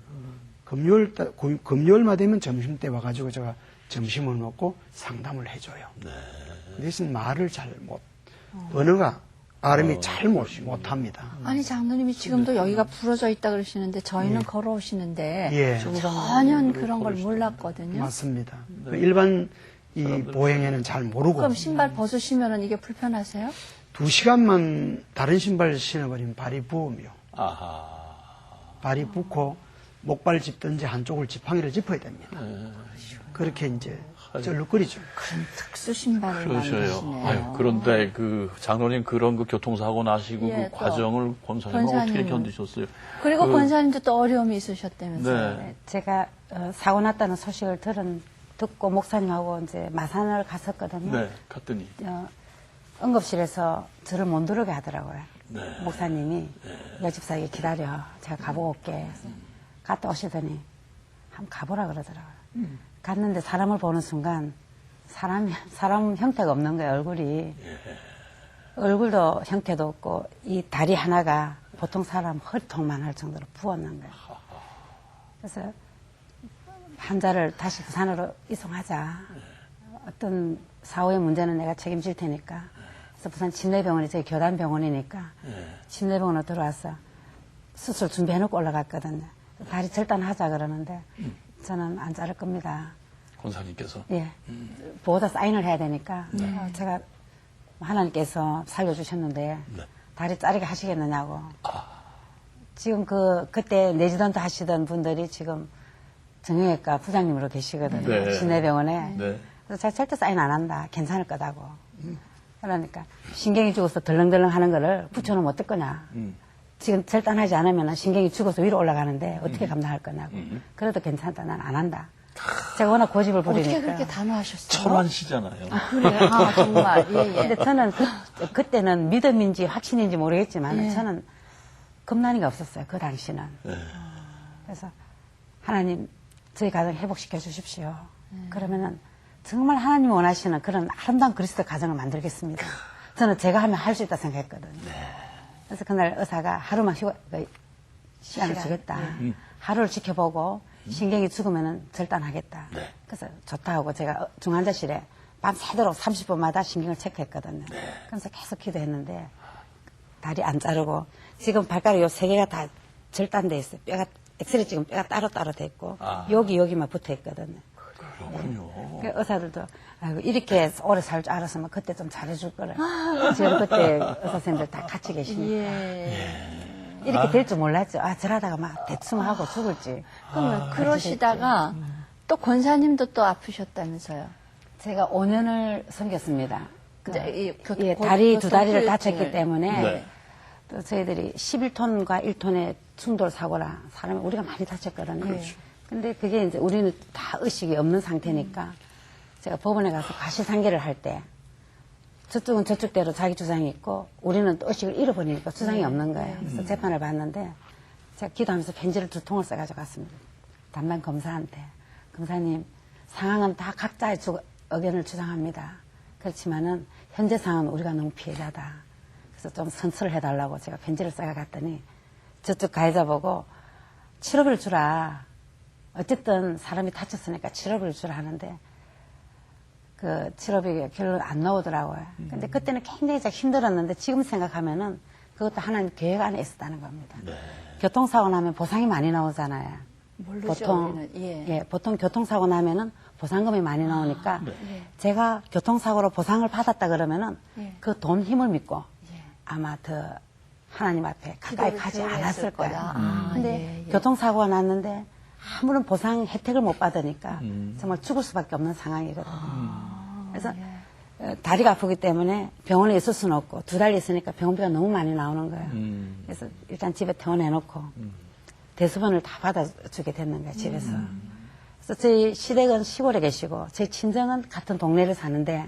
Speaker 3: 금요일만 되면 점심 때 와가지고 제가 점심을 먹고 상담을 해줘요.
Speaker 4: 네.
Speaker 3: 그 대신 말을 잘 언어가 발음이 잘 못합니다.
Speaker 5: 아니 장로님이 지금도 여기가 부러져 있다 그러시는데 저희는 걸어오시는데
Speaker 3: 예.
Speaker 5: 전혀 그런 걸 몰랐거든요.
Speaker 3: 맞습니다. 그 일반 이 보행에는 잘 모르고
Speaker 5: 그럼 신발 벗으시면은 이게 불편하세요?
Speaker 3: 2시간만 다른 신발 신어버리면 발이 부으며
Speaker 4: 아하.
Speaker 3: 발이 붓고 목발 짚든지 한쪽을 지팡이를 짚어야 됩니다. 그렇게 이제 쩔룩거리죠.
Speaker 5: 그럼 특수 신발을
Speaker 4: 그러셔요.
Speaker 5: 만드시네요.
Speaker 4: 아유, 그런데 그 장로님 그런 그 교통사고 나시고
Speaker 5: 예,
Speaker 4: 그
Speaker 5: 또
Speaker 4: 과정을 권사님은 어떻게
Speaker 5: 권사님은.
Speaker 4: 견디셨어요?
Speaker 5: 그리고
Speaker 4: 그-
Speaker 5: 권사님도 또 어려움이 있으셨다면서요.
Speaker 4: 네.
Speaker 2: 제가 사고 났다는 소식을 듣고 목사님하고 이제 마산을 갔었거든요.
Speaker 4: 네, 갔더니.
Speaker 2: 응급실에서 저를 못 들어오게 하더라고요.
Speaker 4: 네.
Speaker 2: 목사님이 여집사에게 기다려. 제가 가보고 올게. 갔다 오시더니 한번 가보라 그러더라고요. 갔는데 사람을 보는 순간 사람 형태가 없는 거예요, 얼굴이. 얼굴도 형태도 없고 이 다리 하나가 보통 사람 허리통만 할 정도로 부었는 거예요. 그래서 환자를 다시 부산으로 이송하자. 어떤 사후의 문제는 내가 책임질 테니까 그래서 부산 침례병원이 저희 교단병원이니까 침례병원으로 들어와서 수술 준비해놓고 올라갔거든요. 다리 절단하자 그러는데 저는 안 자를 겁니다.
Speaker 4: 권사님께서
Speaker 2: 예. 보호자 사인을 해야 되니까 제가 하나님께서 살려주셨는데
Speaker 4: 네.
Speaker 2: 다리 자르게 하시겠느냐고. 지금 그때 레지던트 하시던 분들이 지금 정형외과 부장님으로 계시거든요.
Speaker 4: 네.
Speaker 2: 신내병원에.
Speaker 4: 네.
Speaker 2: 그래서 제가 절대 사인 안 한다. 괜찮을 거다고. 그러니까 신경이 죽어서 덜렁덜렁 하는 거를 붙여놓으면 어떨 거냐. 지금 절단하지 않으면 신경이 죽어서 위로 올라가는데 어떻게 감당할 거냐고. 그래도 괜찮다. 난 안 한다. 제가 워낙 고집을 부리니까.
Speaker 5: 어떻게 그렇게 단호하셨어요?
Speaker 4: 천환시잖아요.
Speaker 5: 그래요? 아, 정말. 예, 예.
Speaker 2: 근데 저는 그때는 믿음인지 확신인지 모르겠지만
Speaker 5: 예.
Speaker 2: 저는 겁나니가 없었어요. 그 당시는. 그래서 하나님 저희 가정 회복시켜 주십시오. 그러면은 정말 하나님 원하시는 그런 아름다운 그리스도 가정을 만들겠습니다. 저는 제가 하면 할 수 있다 생각했거든요. 그래서 그날 의사가 하루만 시간을 주겠다. 하루를 지켜보고 신경이 죽으면은 절단하겠다. 그래서 좋다 하고 제가 중환자실에 밤새도록 30분마다 신경을 체크했거든요. 그래서 계속 기도했는데 다리 안 자르고 지금 발가락 요 세 개가 다 절단돼 있어요. 뼈가 엑스레이 찍으면 뼈가 따로따로 돼 있고 여기만 붙어 있거든요.
Speaker 4: 그렇군요.
Speaker 2: 그 의사들도 아이고 이렇게 오래 살 줄 알았으면 그때 좀 잘해줄 거를. 지금 그때 의사 선생님들 다 같이 계시니까. 이렇게 될 줄 몰랐죠. 저러다가 막 대충 하고 죽을지.
Speaker 5: 그러면 그러시다가 또 권사님도 또 아프셨다면서요?
Speaker 2: 제가 5년을 섬겼습니다.
Speaker 5: 이제
Speaker 2: 예, 다리 두 다리를
Speaker 5: 교통후유증을.
Speaker 2: 다쳤기 때문에
Speaker 4: 네.
Speaker 2: 또 저희들이 11톤과 1톤의 충돌 사고라 사람이 우리가 많이 다쳤거든요. 근데 그게 이제 우리는 다 의식이 없는 상태니까 제가 법원에 가서 과실상계를 할 때 저쪽은 저쪽대로 자기 주장이 있고 우리는 또 의식을 잃어버리니까 주장이 없는 거예요. 그래서 재판을 봤는데 제가 기도하면서 편지를 2통을 써가지고 갔습니다. 담당 검사한테. 검사님, 상황은 다 각자의 의견을 주장합니다. 그렇지만은 현재 상황은 우리가 너무 피해자다. 그래서 좀 선처를 해달라고 제가 편지를 써갔더니 저쪽 가해자 보고 7억을 주라. 어쨌든 사람이 다쳤으니까 7억을 주라 하는데 그 7억이 결론 안 나오더라고요. 근데 그때는 굉장히 제가 힘들었는데 지금 생각하면은 그것도 하나님 계획 안에 있었다는 겁니다. 교통사고 나면 보상이 많이 나오잖아요.
Speaker 5: 모르죠, 우리는. 예.
Speaker 2: 보통 교통사고 나면은 보상금이 많이 나오니까 제가 교통사고로 보상을 받았다 그러면은 그 돈 힘을 믿고 아마 더 하나님 앞에 가까이 가지 않았을 거야. 근데 교통사고가 났는데 아무런 보상 혜택을 못 받으니까 정말 죽을 수밖에 없는 상황이거든요. 그래서 다리가 아프기 때문에 병원에 있을 수는 없고 2달 있으니까 병원비가 너무 많이 나오는 거예요. 그래서 일단 집에 퇴원해놓고 대수번을 다 받아주게 됐는 거예요, 집에서. 그래서 저희 시댁은 시골에 계시고 저희 친정은 같은 동네를 사는데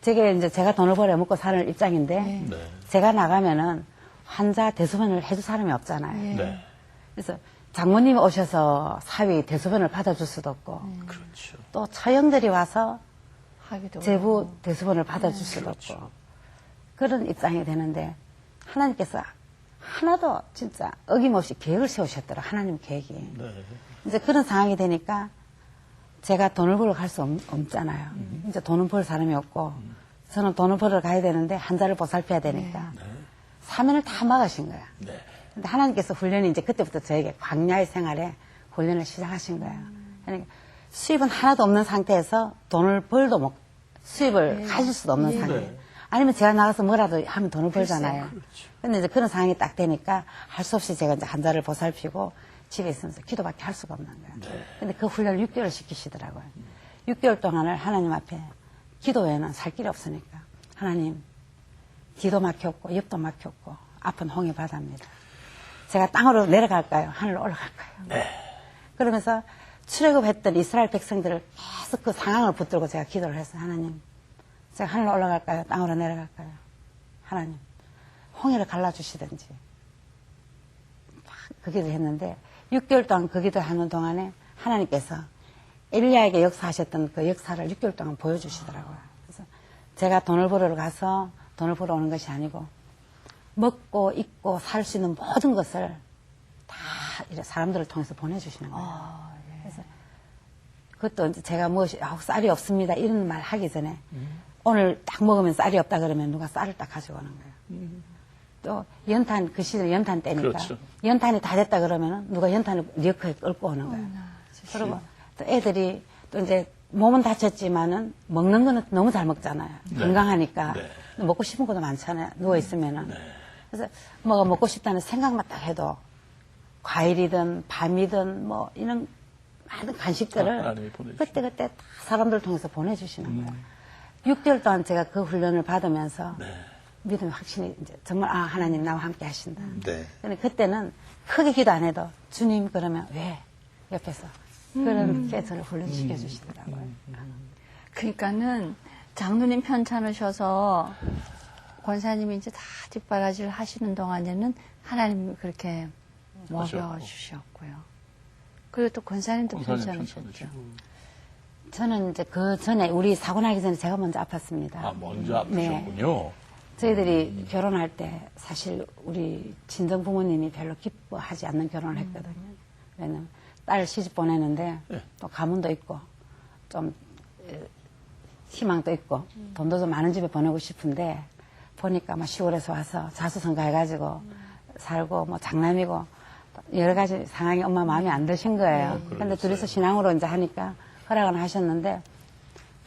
Speaker 2: 제가 돈을 벌어 먹고 사는 입장인데 제가 나가면은 환자 대수번을 해줄 사람이 없잖아요. 그래서 장모님이 오셔서 사위 대수번을 받아줄 수도 없고
Speaker 4: 그렇죠.
Speaker 2: 또 처형들이 와서
Speaker 5: 하기도
Speaker 2: 제부 대수번을 받아줄 수도 없고 그런 입장이 되는데 하나님께서 하나도 진짜 어김없이 계획을 세우셨더라. 하나님 계획이. 이제 그런 상황이 되니까 제가 돈을 벌러 갈 수 없잖아요. 이제 돈은 벌 사람이 없고 저는 돈을 벌러 가야 되는데 환자를 보살펴야 되니까 사면을 다 막으신 거야. 근데 하나님께서 훈련이 이제 그때부터 저에게 광야의 생활에 훈련을 시작하신 거예요. 그러니까 수입은 하나도 없는 상태에서 돈을 벌도 못, 수입을 가질 수도 없는 상태. 아니면 제가 나가서 뭐라도 하면 돈을 벌잖아요. 근데 이제 그런 상황이 딱 되니까 할 수 없이 제가 이제 환자를 보살피고 집에 있으면서 기도밖에 할 수가 없는 거예요. 근데 그 훈련을 6개월 시키시더라고요. 6개월 동안을 하나님 앞에 기도 외에는 살 길이 없으니까 하나님 뒤도 막혔고 옆도 막혔고 앞은 홍해 바다입니다. 제가 땅으로 내려갈까요? 하늘로 올라갈까요? 그러면서 출애굽했던 이스라엘 백성들을 계속 그 상황을 붙들고 제가 기도를 했어요. 하나님, 제가 하늘로 올라갈까요? 땅으로 내려갈까요? 하나님, 홍해를 갈라주시든지. 그 기도를 했는데 6개월 동안 그 기도를 하는 동안에 하나님께서 엘리야에게 역사하셨던 그 역사를 6개월 동안 보여주시더라고요. 그래서 제가 돈을 벌으러 가서 돈을 벌어 오는 것이 아니고 먹고 입고 살 수 있는 모든 것을 다 사람들을 통해서 보내주시는 거예요. 그래서 그것도 이제 제가 쌀이 없습니다 이런 말 하기 전에 오늘 딱 먹으면 쌀이 없다 그러면 누가 쌀을 딱 가져오는 거예요. 또 연탄, 그 시절 연탄 때니까
Speaker 4: 그렇죠.
Speaker 2: 연탄이 다 됐다 그러면 누가 연탄을 리어커에 끌고 오는 거예요. 그리고 또 애들이 또 이제 몸은 다쳤지만은 먹는 거는 너무 잘 먹잖아요. 건강하니까 먹고 싶은 것도 많잖아요. 누워 있으면은. 그래서 뭐가 먹고 싶다는 생각만 딱 해도 과일이든 밤이든 뭐 이런 많은 간식들을
Speaker 4: 하나님이 보내주시는
Speaker 2: 그때그때 다 사람들 통해서 보내주시는 거예요. 6개월 동안 제가 그 훈련을 받으면서 믿음이 확신이 이제 정말 아 하나님 나와 함께 하신다.
Speaker 4: 네.
Speaker 2: 근데 그때는 크게 기도 안 해도 주님 그러면 왜 옆에서 그렇게 저를 훈련시켜 주시더라고요.
Speaker 5: 그러니까는 장로님 편찮으셔서 권사님이 이제 다 뒷바라지를 하시는 동안에는 하나님이 그렇게 먹여주셨고요. 그리고 또 권사님도 편찮으셨죠.
Speaker 2: 저는 이제 그 전에 우리 사고 나기 전에 제가 먼저 아팠습니다.
Speaker 4: 아, 먼저 아프셨군요.
Speaker 2: 저희들이 결혼할 때 사실 우리 친정 부모님이 별로 기뻐하지 않는 결혼을 했거든요. 왜냐면 딸 시집 보내는데 또 가문도 있고 좀 희망도 있고 돈도 좀 많은 집에 보내고 싶은데 보니까 막 시골에서 와서 자수성가 해가지고 살고 뭐 장남이고 여러 가지 상황이 엄마 마음에 안 드신 거예요. 그런데 둘이서 신앙으로 이제 하니까 허락을 하셨는데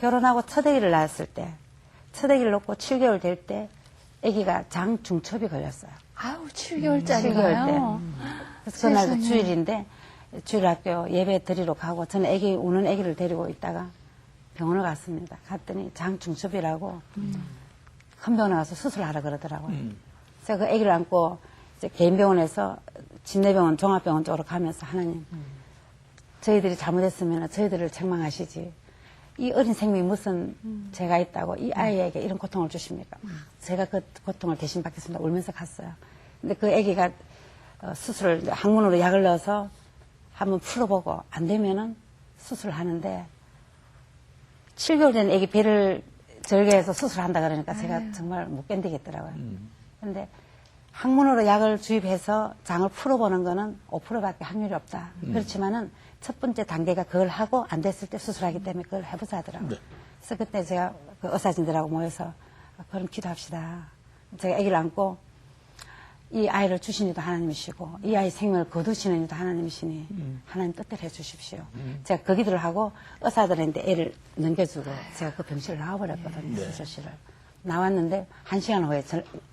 Speaker 2: 결혼하고 첫 아기를 낳았을 때 첫 아기를 놓고 7개월 될 때 아기가 장중첩이 걸렸어요.
Speaker 5: 아우,
Speaker 2: 7개월
Speaker 5: 7개월짜리가요.
Speaker 2: 때. 그래서 그날도 주일인데 주일학교 예배 드리러 가고 저는 아기 우는 아기를 데리고 있다가 병원을 갔습니다. 갔더니 장중첩이라고 큰 병원에 가서 수술하라 그러더라고요. 그래서 그 아기를 안고 이제 개인 병원에서 진내병원 종합병원 쪽으로 가면서 하나님 저희들이 잘못했으면 저희들을 책망하시지. 이 어린 생명이 무슨 죄가 있다고 이 아이에게 이런 고통을 주십니까? 제가 그 고통을 대신 받겠습니다. 울면서 갔어요. 근데 그 아기가 수술을 항문으로 약을 넣어서 한번 풀어보고 안 되면은 수술을 하는데 7개월 된 아기 배를 절개해서 수술한다 그러니까 제가 정말 못 견디겠더라고요. 근데 항문으로 약을 주입해서 장을 풀어보는 거는 5%밖에 확률이 없다. 그렇지만은 첫 번째 단계가 그걸 하고 안 됐을 때 수술하기 때문에 그걸 해보자 하더라고요.
Speaker 4: 네.
Speaker 2: 그래서 그때 제가 그 의사진들하고 모여서 그럼 기도합시다. 제가 아기를 안고 이 아이를 주신 이도 하나님이시고 이 아이 생명을 거두시는 이도 하나님이시니 하나님 뜻대로 해주십시오. 제가 그 기도를 하고 의사들한테 애를 넘겨주고 제가 그 병실을 나와버렸거든요. 수술실을. 나왔는데 1시간 후에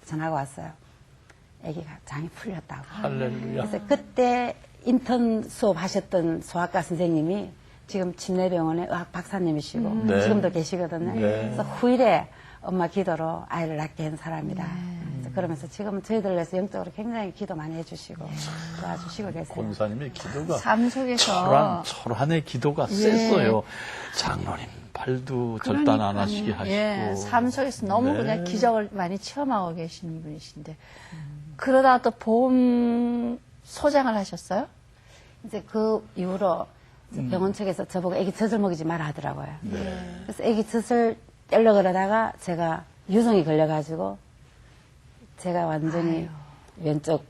Speaker 2: 전화가 왔어요. 아기가 장이 풀렸다고.
Speaker 4: 할렐루야.
Speaker 2: 그래서 그때 인턴 수업 하셨던 소아과 선생님이 지금 침례병원의 의학 박사님이시고
Speaker 4: 네.
Speaker 2: 지금도 계시거든요.
Speaker 4: 네.
Speaker 2: 그래서 후일에 엄마 기도로 아이를 낳게 한 사람이다. 그래서 그러면서 지금 저희들을 위해서 영적으로 굉장히 기도 많이 해주시고 도와주시고 계세요.
Speaker 4: 권사님의 기도가
Speaker 5: 삶 속에서
Speaker 4: 철환의 기도가 셌어요. 장로님 발도 절단 안 하시게 하시고.
Speaker 5: 예, 삶 속에서 너무
Speaker 4: 네.
Speaker 5: 그냥 기적을 많이 체험하고 계시는 분이신데 그러다 또 보험 소장을 하셨어요?
Speaker 2: 이제 그 이후로 병원 측에서 저보고 애기 젖을 먹이지 마라 하더라고요. 그래서 애기 젖을 떼려고 그러다가 제가 유성이 걸려가지고 제가 완전히 왼쪽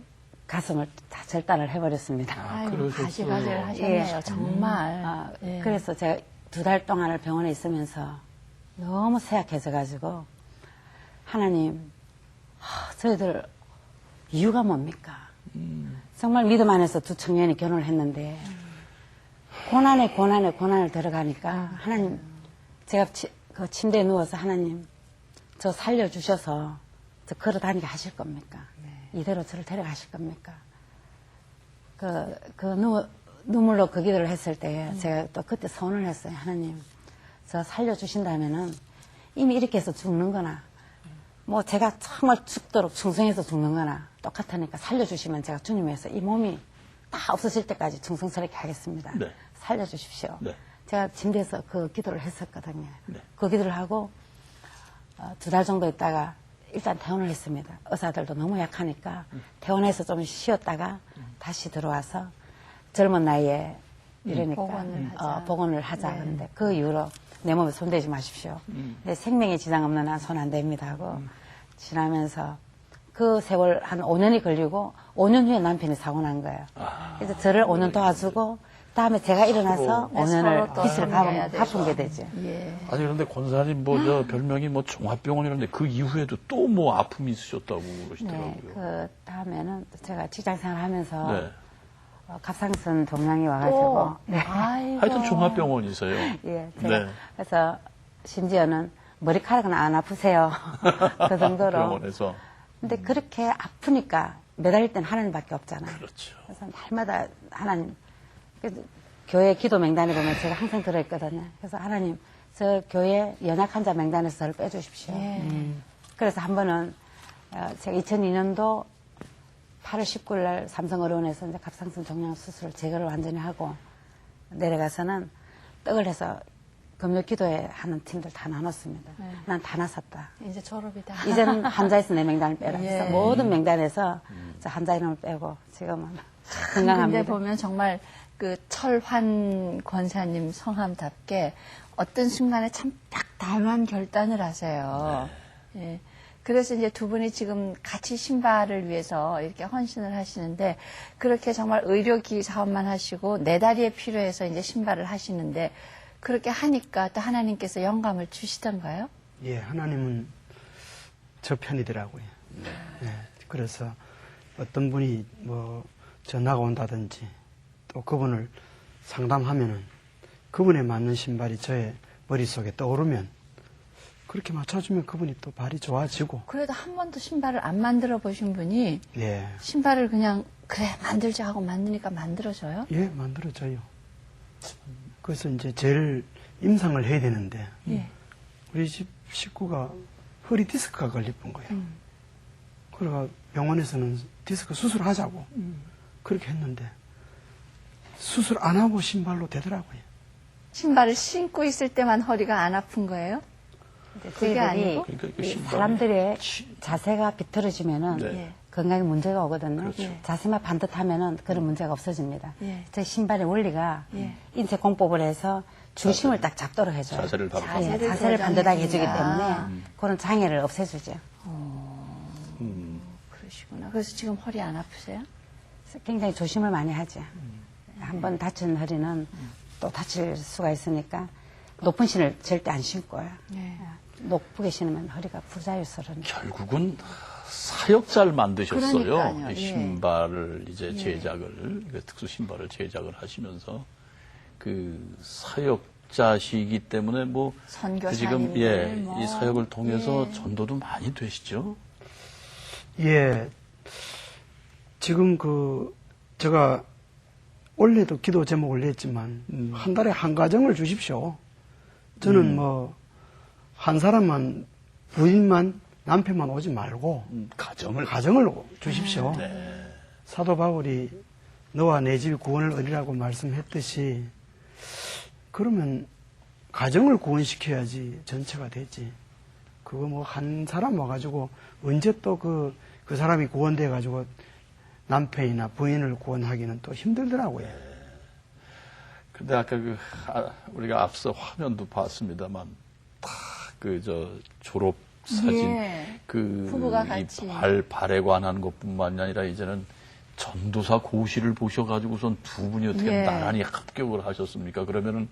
Speaker 2: 가슴을 다 절단을 해버렸습니다.
Speaker 5: 아유, 가지가지를 하셨네요.
Speaker 2: 예.
Speaker 5: 정말.
Speaker 2: 그래서 제가 2달 동안을 병원에 있으면서 너무 쇠약해져가지고 하나님, 저희들 이유가 뭡니까? 정말 믿음 안에서 두 청년이 결혼을 했는데 고난에 고난을 들어가니까 하나님, 제가 그 침대에 누워서 하나님 저 살려주셔서 저 걸어다니게 하실 겁니까? 이대로 저를 데려가실 겁니까? 눈물로 그 기도를 했을 때 제가 또 그때 선언을 했어요. 하나님, 저 살려주신다면은 이미 이렇게 해서 죽는 거나 뭐 제가 정말 죽도록 충성해서 죽는 거나 똑같으니까 살려주시면 제가 주님 위해서 이 몸이 다 없어질 때까지 충성스럽게 하겠습니다.
Speaker 4: 네.
Speaker 2: 살려주십시오.
Speaker 4: 네.
Speaker 2: 제가 침대에서 그 기도를 했었거든요.
Speaker 4: 네.
Speaker 2: 그 기도를 하고 2달 정도 있다가 일단 퇴원을 했습니다. 의사들도 너무 약하니까 퇴원해서 좀 쉬었다가 다시 들어와서 젊은 나이에 이러니까 복원을 하자. 그런데 그 이후로 내 몸에 손대지 마십시오. 내 생명에 지장 없는 한 손 안 됩니다 하고 지나면서 그 세월 한 5년이 걸리고 5년 후에 남편이 사고 난 거예요. 그래서 저를 5년 도와주고 다음에 제가 일어나서
Speaker 5: 네,
Speaker 2: 5년을
Speaker 5: 서로 또
Speaker 2: 빚을
Speaker 5: 섬겨야 되고.
Speaker 2: 갚은 게 되죠.
Speaker 5: 예.
Speaker 4: 아니 그런데 권사님 뭐 저 별명이 뭐 종합병원이라는데 그 이후에도 또 뭐 아픔이 있으셨다고 그러시더라고요.
Speaker 2: 네, 그 다음에는 제가 직장생활 하면서
Speaker 4: 네.
Speaker 2: 갑상선 종양이 와가지고 네.
Speaker 5: 아이고.
Speaker 4: 하여튼 종합병원이세요.
Speaker 2: 예, 제가
Speaker 4: 네.
Speaker 2: 그래서 심지어는 머리카락은 안 아프세요. 그 정도로.
Speaker 4: 병원에서.
Speaker 2: 근데 그렇게 아프니까 매달릴 땐 하나님밖에 없잖아요.
Speaker 4: 그렇죠.
Speaker 2: 그래서 날마다 하나님, 그래도 교회 기도 명단에 보면 제가 항상 들어있거든요. 그래서 하나님, 저 교회 연약한 자 명단에서 저를 빼주십시오. 그래서 한 번은 제가 2002년도 8월 19일 날 삼성의료원에서 이제 갑상선 종양 수술을 제거를 완전히 하고 내려가서는 떡을 해서 금요 기도회 하는 팀들 다 나눴습니다.
Speaker 5: 네.
Speaker 2: 난 다 나섰다.
Speaker 5: 이제 졸업이다.
Speaker 2: 이제는 환자에서 내 명단을 빼라. 그래서
Speaker 5: 예.
Speaker 2: 모든 명단에서 저 환자 이름을 빼고 지금은
Speaker 5: 근데
Speaker 2: 건강합니다.
Speaker 5: 보면 정말 그 철환 권사님 성함답게 어떤 순간에 참 딱 담한 결단을 하세요. 예. 그래서 이제 두 분이 지금 같이 신발을 위해서 이렇게 헌신을 하시는데 그렇게 정말 의료기 사업만 하시고 내 다리에 필요해서 이제 신발을 하시는데 그렇게 하니까 또 하나님께서 영감을 주시던가요?
Speaker 3: 예, 하나님은 저 편이더라고요. 예, 그래서 어떤 분이 뭐 전화가 온다든지 또 그분을 상담하면은 그분에 맞는 신발이 저의 머릿속에 떠오르면 그렇게 맞춰주면 그분이 또 발이 좋아지고.
Speaker 5: 그래도 한 번도 신발을 안 만들어 보신 분이
Speaker 3: 예,
Speaker 5: 신발을 그냥 그래 만들자 하고 만드니까 만들어져요?
Speaker 3: 예, 만들어져요. 그래서 이제 제일 임상을 해야 되는데
Speaker 5: 예.
Speaker 3: 우리 집 식구가 허리 디스크가 걸릴 뻔 거예요. 그래가 병원에서는 디스크 수술하자고 그렇게 했는데 수술 안 하고 신발로 되더라고요.
Speaker 5: 신발을 신고 있을 때만 허리가 안 아픈 거예요? 그게
Speaker 2: 저희들이
Speaker 5: 아니고?
Speaker 4: 그러니까 그
Speaker 2: 이
Speaker 4: 신발이-
Speaker 2: 사람들의 자세가 비틀어지면은
Speaker 4: 네.
Speaker 5: 예.
Speaker 2: 건강에 문제가 오거든요.
Speaker 4: 그렇죠.
Speaker 5: 예.
Speaker 2: 자세만 반듯하면은 그런 문제가 없어집니다.
Speaker 5: 예.
Speaker 2: 제 신발의 원리가
Speaker 5: 예.
Speaker 2: 인체 공법을 해서 중심을 딱 잡도록 해줘요.
Speaker 4: 자세를 바로
Speaker 2: 예,
Speaker 5: 자세를
Speaker 2: 자세를 반듯하게 해주기
Speaker 5: 교정해준다.
Speaker 2: 때문에 그런 장애를 없애주죠.
Speaker 5: 그러시구나. 그래서 지금 허리 안 아프세요?
Speaker 2: 그래서 굉장히 조심을 많이 하죠. 한번 다친 허리는 또 다칠 수가 있으니까 높은 신을 절대 안 신고요.
Speaker 5: 네.
Speaker 2: 높게 신으면 허리가 부자유스러운.
Speaker 4: 결국은 사역자를 만드셨어요.
Speaker 5: 그러니까요.
Speaker 4: 이
Speaker 5: 예.
Speaker 4: 신발을 이제 제작을, 그 특수 신발을 제작을 하시면서 그 사역자시기 때문에 뭐
Speaker 5: 선교사님들
Speaker 4: 지금 예,
Speaker 5: 뭐.
Speaker 4: 이 사역을 통해서
Speaker 5: 예.
Speaker 4: 전도도 많이 되시죠.
Speaker 3: 예, 지금 제가 원래도 기도 제목을 냈지만 한 달에 한 가정을 주십시오. 저는 뭐 한 사람만 부인만 남편만 오지 말고
Speaker 4: 가정을
Speaker 3: 가정을 주십시오.
Speaker 4: 네.
Speaker 3: 사도 바울이 너와 내 집 구원을 얻으라고 말씀했듯이 그러면 가정을 구원시켜야지 전체가 되지. 그거 뭐 한 사람 와가지고 언제 또 그 사람이 구원돼 가지고 남편이나 부인을 구원하기는 또 힘들더라고요.
Speaker 4: 근데 아까 우리가 앞서 화면도 봤습니다만 다 졸업 사진
Speaker 5: 예.
Speaker 4: 그
Speaker 5: 부부가
Speaker 4: 이
Speaker 5: 같이.
Speaker 4: 발에 관한 것뿐만이 아니라 이제는 전도사 고시를 보셔가지고선 두 분이 어떻게
Speaker 5: 예.
Speaker 4: 나란히 합격을 하셨습니까? 그러면은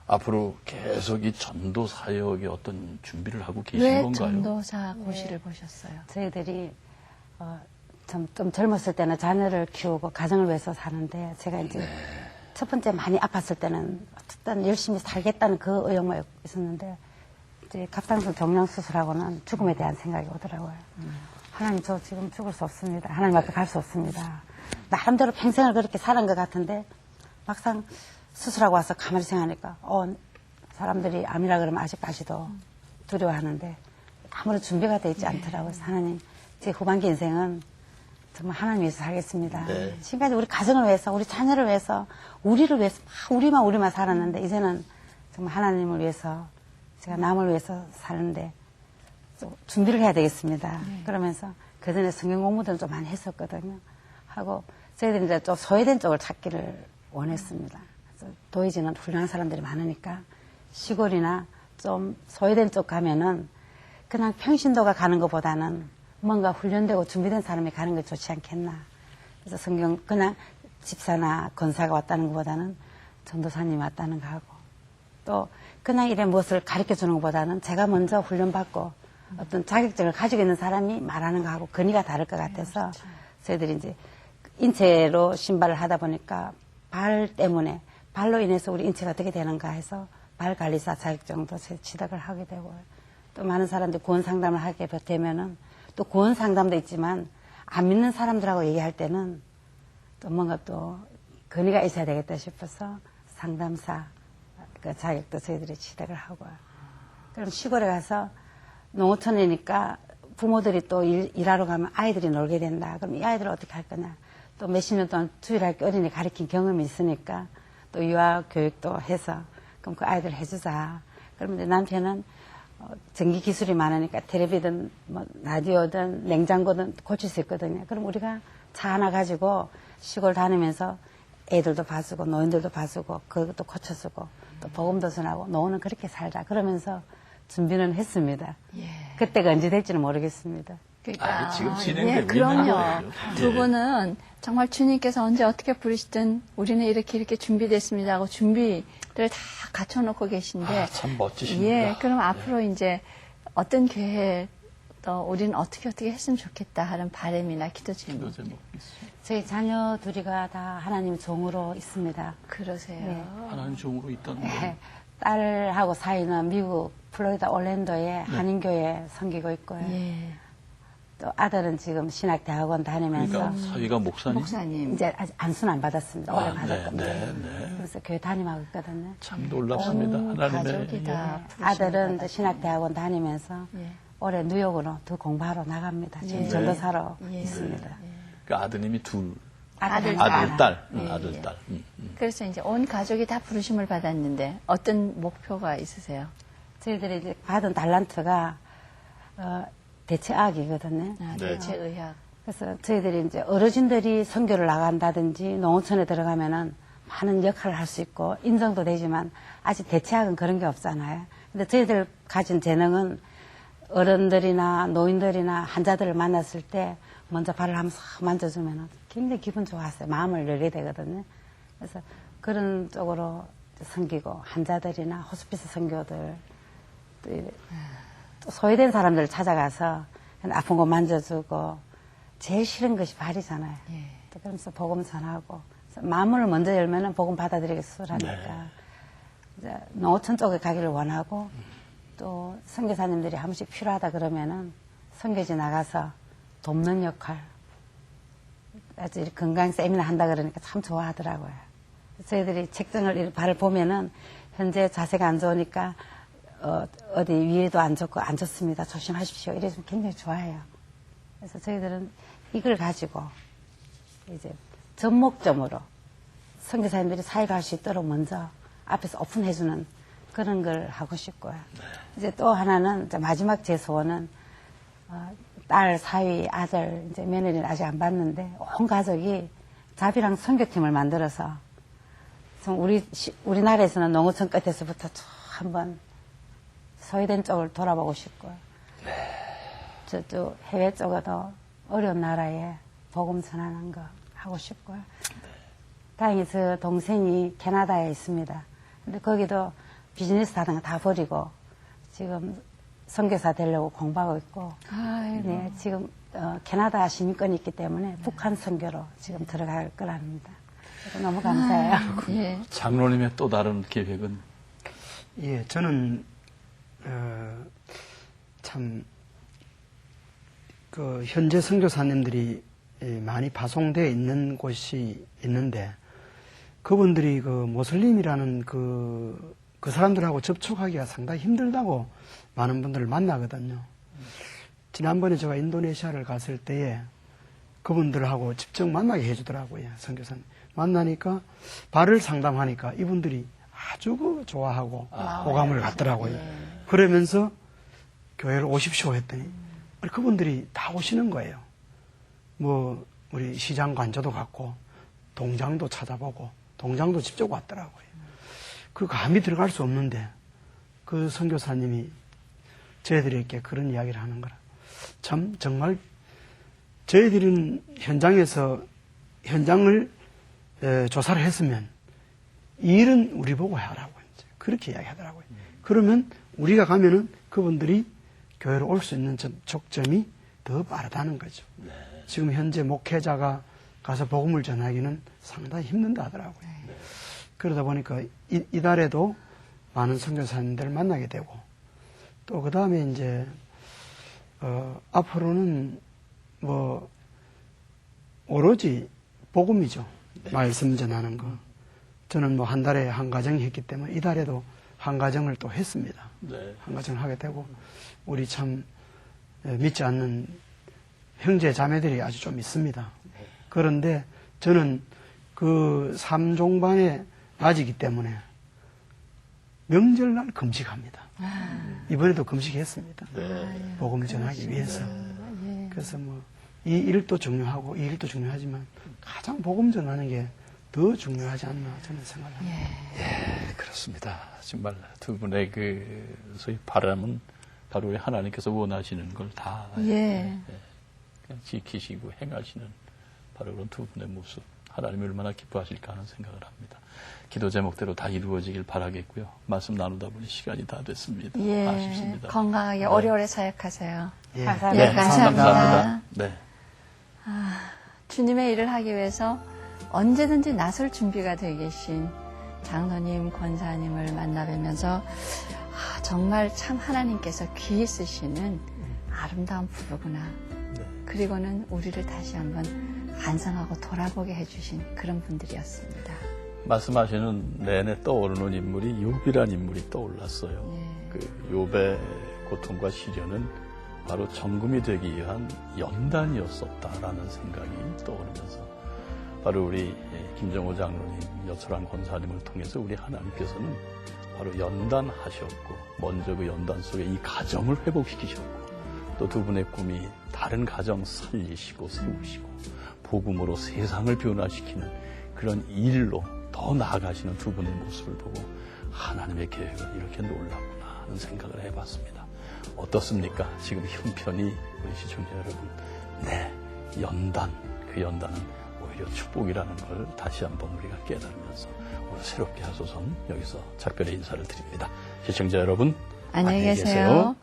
Speaker 4: 앞으로 계속 이 전도 사역에 어떤 준비를 하고 계신
Speaker 5: 왜
Speaker 4: 건가요?
Speaker 5: 전도사 고시를 보셨어요?
Speaker 2: 저희들이 좀 젊었을 때는 자녀를 키우고 가정을 위해서 사는데 제가 이제 첫 번째 많이 아팠을 때는 어쨌든 열심히 살겠다는 그 의욕만 있었는데 이제 갑상선 종양 수술하고는 죽음에 대한 생각이 오더라고요. 하나님 저 지금 죽을 수 없습니다. 하나님 앞에 갈 수 없습니다. 나름대로 평생을 그렇게 사는 것 같은데 막상 수술하고 와서 가만히 생각하니까 사람들이 암이라 그러면 아직까지도 두려워하는데 아무런 준비가 되어 있지 않더라고요. 그래서 하나님 제 후반기 인생은 정말 하나님 위해서 살겠습니다.
Speaker 4: 네.
Speaker 2: 지금까지 우리 가정을 위해서, 우리 자녀를 위해서, 우리를 위해서 막 우리만 살았는데 이제는 정말 하나님을 위해서 제가 남을 위해서 사는데 좀 준비를 해야 되겠습니다. 그러면서 그전에 성경 공부도 좀 많이 했었거든요. 하고 저희들이 이제 좀 소외된 쪽을 찾기를 원했습니다. 그래서 도의지는 훌륭한 사람들이 많으니까 시골이나 좀 소외된 쪽 가면은 그냥 평신도가 가는 것보다는 뭔가 훈련되고 준비된 사람이 가는 게 좋지 않겠나. 그래서 성경 그냥 집사나 권사가 왔다는 것보다는 전도사님이 왔다는 거 하고 또 그냥 이래 무엇을 가르쳐 주는 것보다는 제가 먼저 훈련받고 어떤 자격증을 가지고 있는 사람이 말하는 거하고 근위가 다를 것 같아서 저희들이 이제 인체로 신발을 하다 보니까 발 때문에 발로 인해서 우리 인체가 어떻게 되는가 해서 발관리사 자격증도 취득을 하게 되고 또 많은 사람들이 구원 상담을 하게 되면은 또 구원 상담도 있지만 안 믿는 사람들하고 얘기할 때는 또 뭔가 또 근위가 있어야 되겠다 싶어서 상담사 그 자격도 저희들이 취득을 하고요. 그럼 시골에 가서 농어촌이니까 부모들이 또 일하러 가면 아이들이 놀게 된다. 그럼 이 아이들을 어떻게 할 거냐. 또 몇십 년 동안 주일학교 어린이 가르친 경험이 있으니까 또 유아 교육도 해서 그럼 그 아이들 해주자. 그러면 이제 남편은 전기 기술이 많으니까 텔레비든 뭐 라디오든 냉장고든 고칠 수 있거든요. 그럼 우리가 차 하나 가지고 시골 다니면서 애들도 봐주고 노인들도 봐주고 그것도 고쳐주고 또 복음도 전하고 노후는 그렇게 살자. 그러면서 준비는 했습니다.
Speaker 5: 예.
Speaker 2: 그때가 언제 될지는 모르겠습니다.
Speaker 5: 그러니까
Speaker 4: 지금 진행되고
Speaker 5: 예,
Speaker 4: 있는
Speaker 5: 그럼요.
Speaker 4: 거예요.
Speaker 5: 두
Speaker 4: 예.
Speaker 5: 분은 정말 주님께서 언제 어떻게 부르시든 우리는 이렇게 준비됐습니다 하고 준비를 다 갖춰놓고 계신데
Speaker 4: 참 멋지십니다.
Speaker 5: 예, 그럼 앞으로 이제 어떤 계획 또 우리는 어떻게 했으면 좋겠다 하는 바람이나 기도 제목.
Speaker 4: 기도 제목 있습니다.
Speaker 2: 저희 자녀 둘이가 다 하나님 종으로 있습니다.
Speaker 5: 그러세요.
Speaker 2: 네.
Speaker 4: 하나님 종으로 있다는 거.
Speaker 2: 딸하고 사이는 미국 플로리다 올랜도에 한인교회 섬기고 있고요.
Speaker 5: 예.
Speaker 2: 또 아들은 지금 신학대학원 다니면서
Speaker 4: 그러니까 사위가 목사님.
Speaker 2: 이제 아직 안수는 안 받았습니다. 올해 받을
Speaker 4: 네,
Speaker 2: 겁니다.
Speaker 4: 네.
Speaker 2: 그래서 교회 담임하고 있거든요.
Speaker 4: 참 놀랍습니다.
Speaker 5: 온
Speaker 4: 하나님의
Speaker 5: 가족이 다
Speaker 2: 아들은 이제 신학대학원 다니면서
Speaker 5: 예.
Speaker 2: 올해 뉴욕으로 더 공부하러 나갑니다. 지금
Speaker 5: 예.
Speaker 2: 전도사로
Speaker 5: 예.
Speaker 2: 있습니다.
Speaker 4: 그 아드님이 둘.
Speaker 2: 아들,
Speaker 4: 아들, 딸.
Speaker 5: 예,
Speaker 4: 아들,
Speaker 5: 예.
Speaker 4: 딸.
Speaker 5: 그래서 이제 온 가족이 다 부르심을 받았는데 어떤 목표가 있으세요?
Speaker 2: 저희들이 이제 받은 달란트가 대체학이거든요.
Speaker 5: 아,
Speaker 4: 네.
Speaker 5: 대체의학.
Speaker 2: 그래서 저희들이 이제 어르신들이 선교를 나간다든지 농어촌에 들어가면은 많은 역할을 할 수 있고 인정도 되지만 아직 대체학은 그런 게 없잖아요. 근데 저희들 가진 재능은 어른들이나 노인들이나 환자들을 만났을 때 먼저 발을 한번 싹 만져주면은 굉장히 기분 좋았어요. 마음을 열게 되거든요. 그래서 그런 쪽으로 섬기고 환자들이나 호스피스 선교들 또 소외된 사람들 찾아가서 그냥 아픈 거 만져주고 제일 싫은 것이 발이잖아요.
Speaker 5: 예.
Speaker 2: 또 그러면서 복음 전하고 그래서 마음을 먼저 열면은 복음 받아들이기 수월하니까 이제 농어촌 쪽에 가기를 원하고 또 선교사님들이 한 번씩 필요하다 그러면은 선교지 나가서 돕는 역할 아주 건강 세미나 한다 그러니까 참 좋아하더라고요. 저희들이 책정을 발을 보면은 현재 자세가 안 좋으니까 어디 위에도 안 좋고 안 좋습니다. 조심하십시오. 이래서 굉장히 좋아해요. 그래서 저희들은 이걸 가지고 이제 전목점으로 선교사님들이 사회가 할 수 있도록 먼저 앞에서 오픈해주는 그런 걸 하고 싶고요. 이제 또 하나는 이제 마지막 제 소원은 딸, 사위, 아들, 이제 며느리는 아직 안 봤는데 온 가족이 자비랑 선교팀을 만들어서 좀 우리나라에서는 농어촌 끝에서부터 쭉 한번 소외된 쪽을 돌아보고 싶고요. 저쪽 해외 쪽에도 어려운 나라에 복음 전하는 거 하고 싶고요. 다행히 저 동생이 캐나다에 있습니다. 근데 거기도 비즈니스 하던 거 다 버리고 지금 선교사 되려고 공부하고 있고,
Speaker 5: 아이고.
Speaker 2: 네, 지금 캐나다 시민권이 있기 때문에 북한 선교로 지금 들어갈 거랍니다. 그래서 너무 감사해요.
Speaker 5: 예.
Speaker 4: 장로님의 또 다른 계획은?
Speaker 3: 예, 저는 참 그 현재 선교사님들이 많이 파송되어 있는 곳이 있는데 그분들이 그 모슬림이라는 그 사람들하고 접촉하기가 상당히 힘들다고 많은 분들을 만나거든요. 지난번에 제가 인도네시아를 갔을 때에 그분들하고 직접 만나게 해주더라고요, 선교사님. 만나니까 발을 상담하니까 이분들이 아주 좋아하고 호감을 갖더라고요. 그러면서 교회를 오십시오 했더니 그분들이 다 오시는 거예요. 뭐 우리 시장 관저도 갔고 동장도 찾아보고 동장도 직접 왔더라고요. 그 감히 들어갈 수 없는데 그 선교사님이 저희들에게 그런 이야기를 하는 거라. 참 정말 저희들은 현장에서 현장을 조사를 했으면 이 일은 우리 보고 하라고 이제 그렇게 이야기하더라고요. 그러면 우리가 가면은 그분들이 교회로 올 수 있는 족점이 더 빠르다는 거죠. 지금 현재 목회자가 가서 복음을 전하기는 상당히 힘든다 하더라고요. 그러다 보니까 이달에도 많은 선교사님들을 만나게 되고 또 그 다음에 이제 앞으로는 뭐 오로지 복음이죠. 말씀 전하는 거. 저는 뭐 한 달에 한 가정 했기 때문에 이달에도 한 가정을 또 했습니다.
Speaker 4: 네.
Speaker 3: 한 가정을 하게 되고 우리 참 믿지 않는 형제 자매들이 아주 좀 있습니다. 그런데 저는 그 3종반의 낮이기 때문에 명절날 금식합니다. 이번에도 금식했습니다. 복음 전하기 위해서. 그래서 뭐 이 일도 중요하고 이 일도 중요하지만 가장 복음 전하는 게 더 중요하지 않나 저는 생각합니다.
Speaker 4: 예, 그렇습니다. 정말 두 분의 그 소위 바람은 바로 우리 하나님께서 원하시는 걸 다
Speaker 5: 예.
Speaker 4: 지키시고 행하시는 바로 그런 두 분의 모습. 하나님이 얼마나 기뻐하실까 하는 생각을 합니다. 기도 제목대로 다 이루어지길 바라겠고요. 말씀 나누다 보니 시간이 다 됐습니다.
Speaker 5: 예.
Speaker 4: 아쉽습니다.
Speaker 5: 건강하게 오래오래 사역하세요.
Speaker 3: 예.
Speaker 2: 감사합니다.
Speaker 5: 네, 감사합니다.
Speaker 4: 네.
Speaker 5: 주님의 일을 하기 위해서 언제든지 나설 준비가 되어 계신 장로님, 권사님을 만나 뵈면서 정말 참 하나님께서 귀히 쓰시는 아름다운 부부구나. 그리고는 우리를 다시 한번 반성하고 돌아보게 해주신 그런 분들이었습니다.
Speaker 4: 말씀하시는 내내 떠오르는 인물이 욥이라는 인물이 떠올랐어요.
Speaker 5: 예.
Speaker 4: 그 욥의 고통과 시련은 바로 정금이 되기 위한 연단이었었다라는 생각이 떠오르면서 바로 우리 김정호 장로님, 여철한 권사님을 통해서 우리 하나님께서는 바로 연단하셨고 먼저 그 연단 속에 이 가정을 회복시키셨고 또 두 분의 꿈이 다른 가정 살리시고 세우시고 복음으로 세상을 변화시키는 그런 일로 더 나아가시는 두 분의 모습을 보고 하나님의 계획은 이렇게 놀라구나 하는 생각을 해봤습니다. 어떻습니까? 지금 형편이 우리 시청자 여러분, 네, 연단, 그 연단은 오히려 축복이라는 걸 다시 한번 우리가 깨달으면서 오늘 새롭게 하소서 여기서 작별의 인사를 드립니다. 시청자 여러분,
Speaker 5: 안녕히 계세요.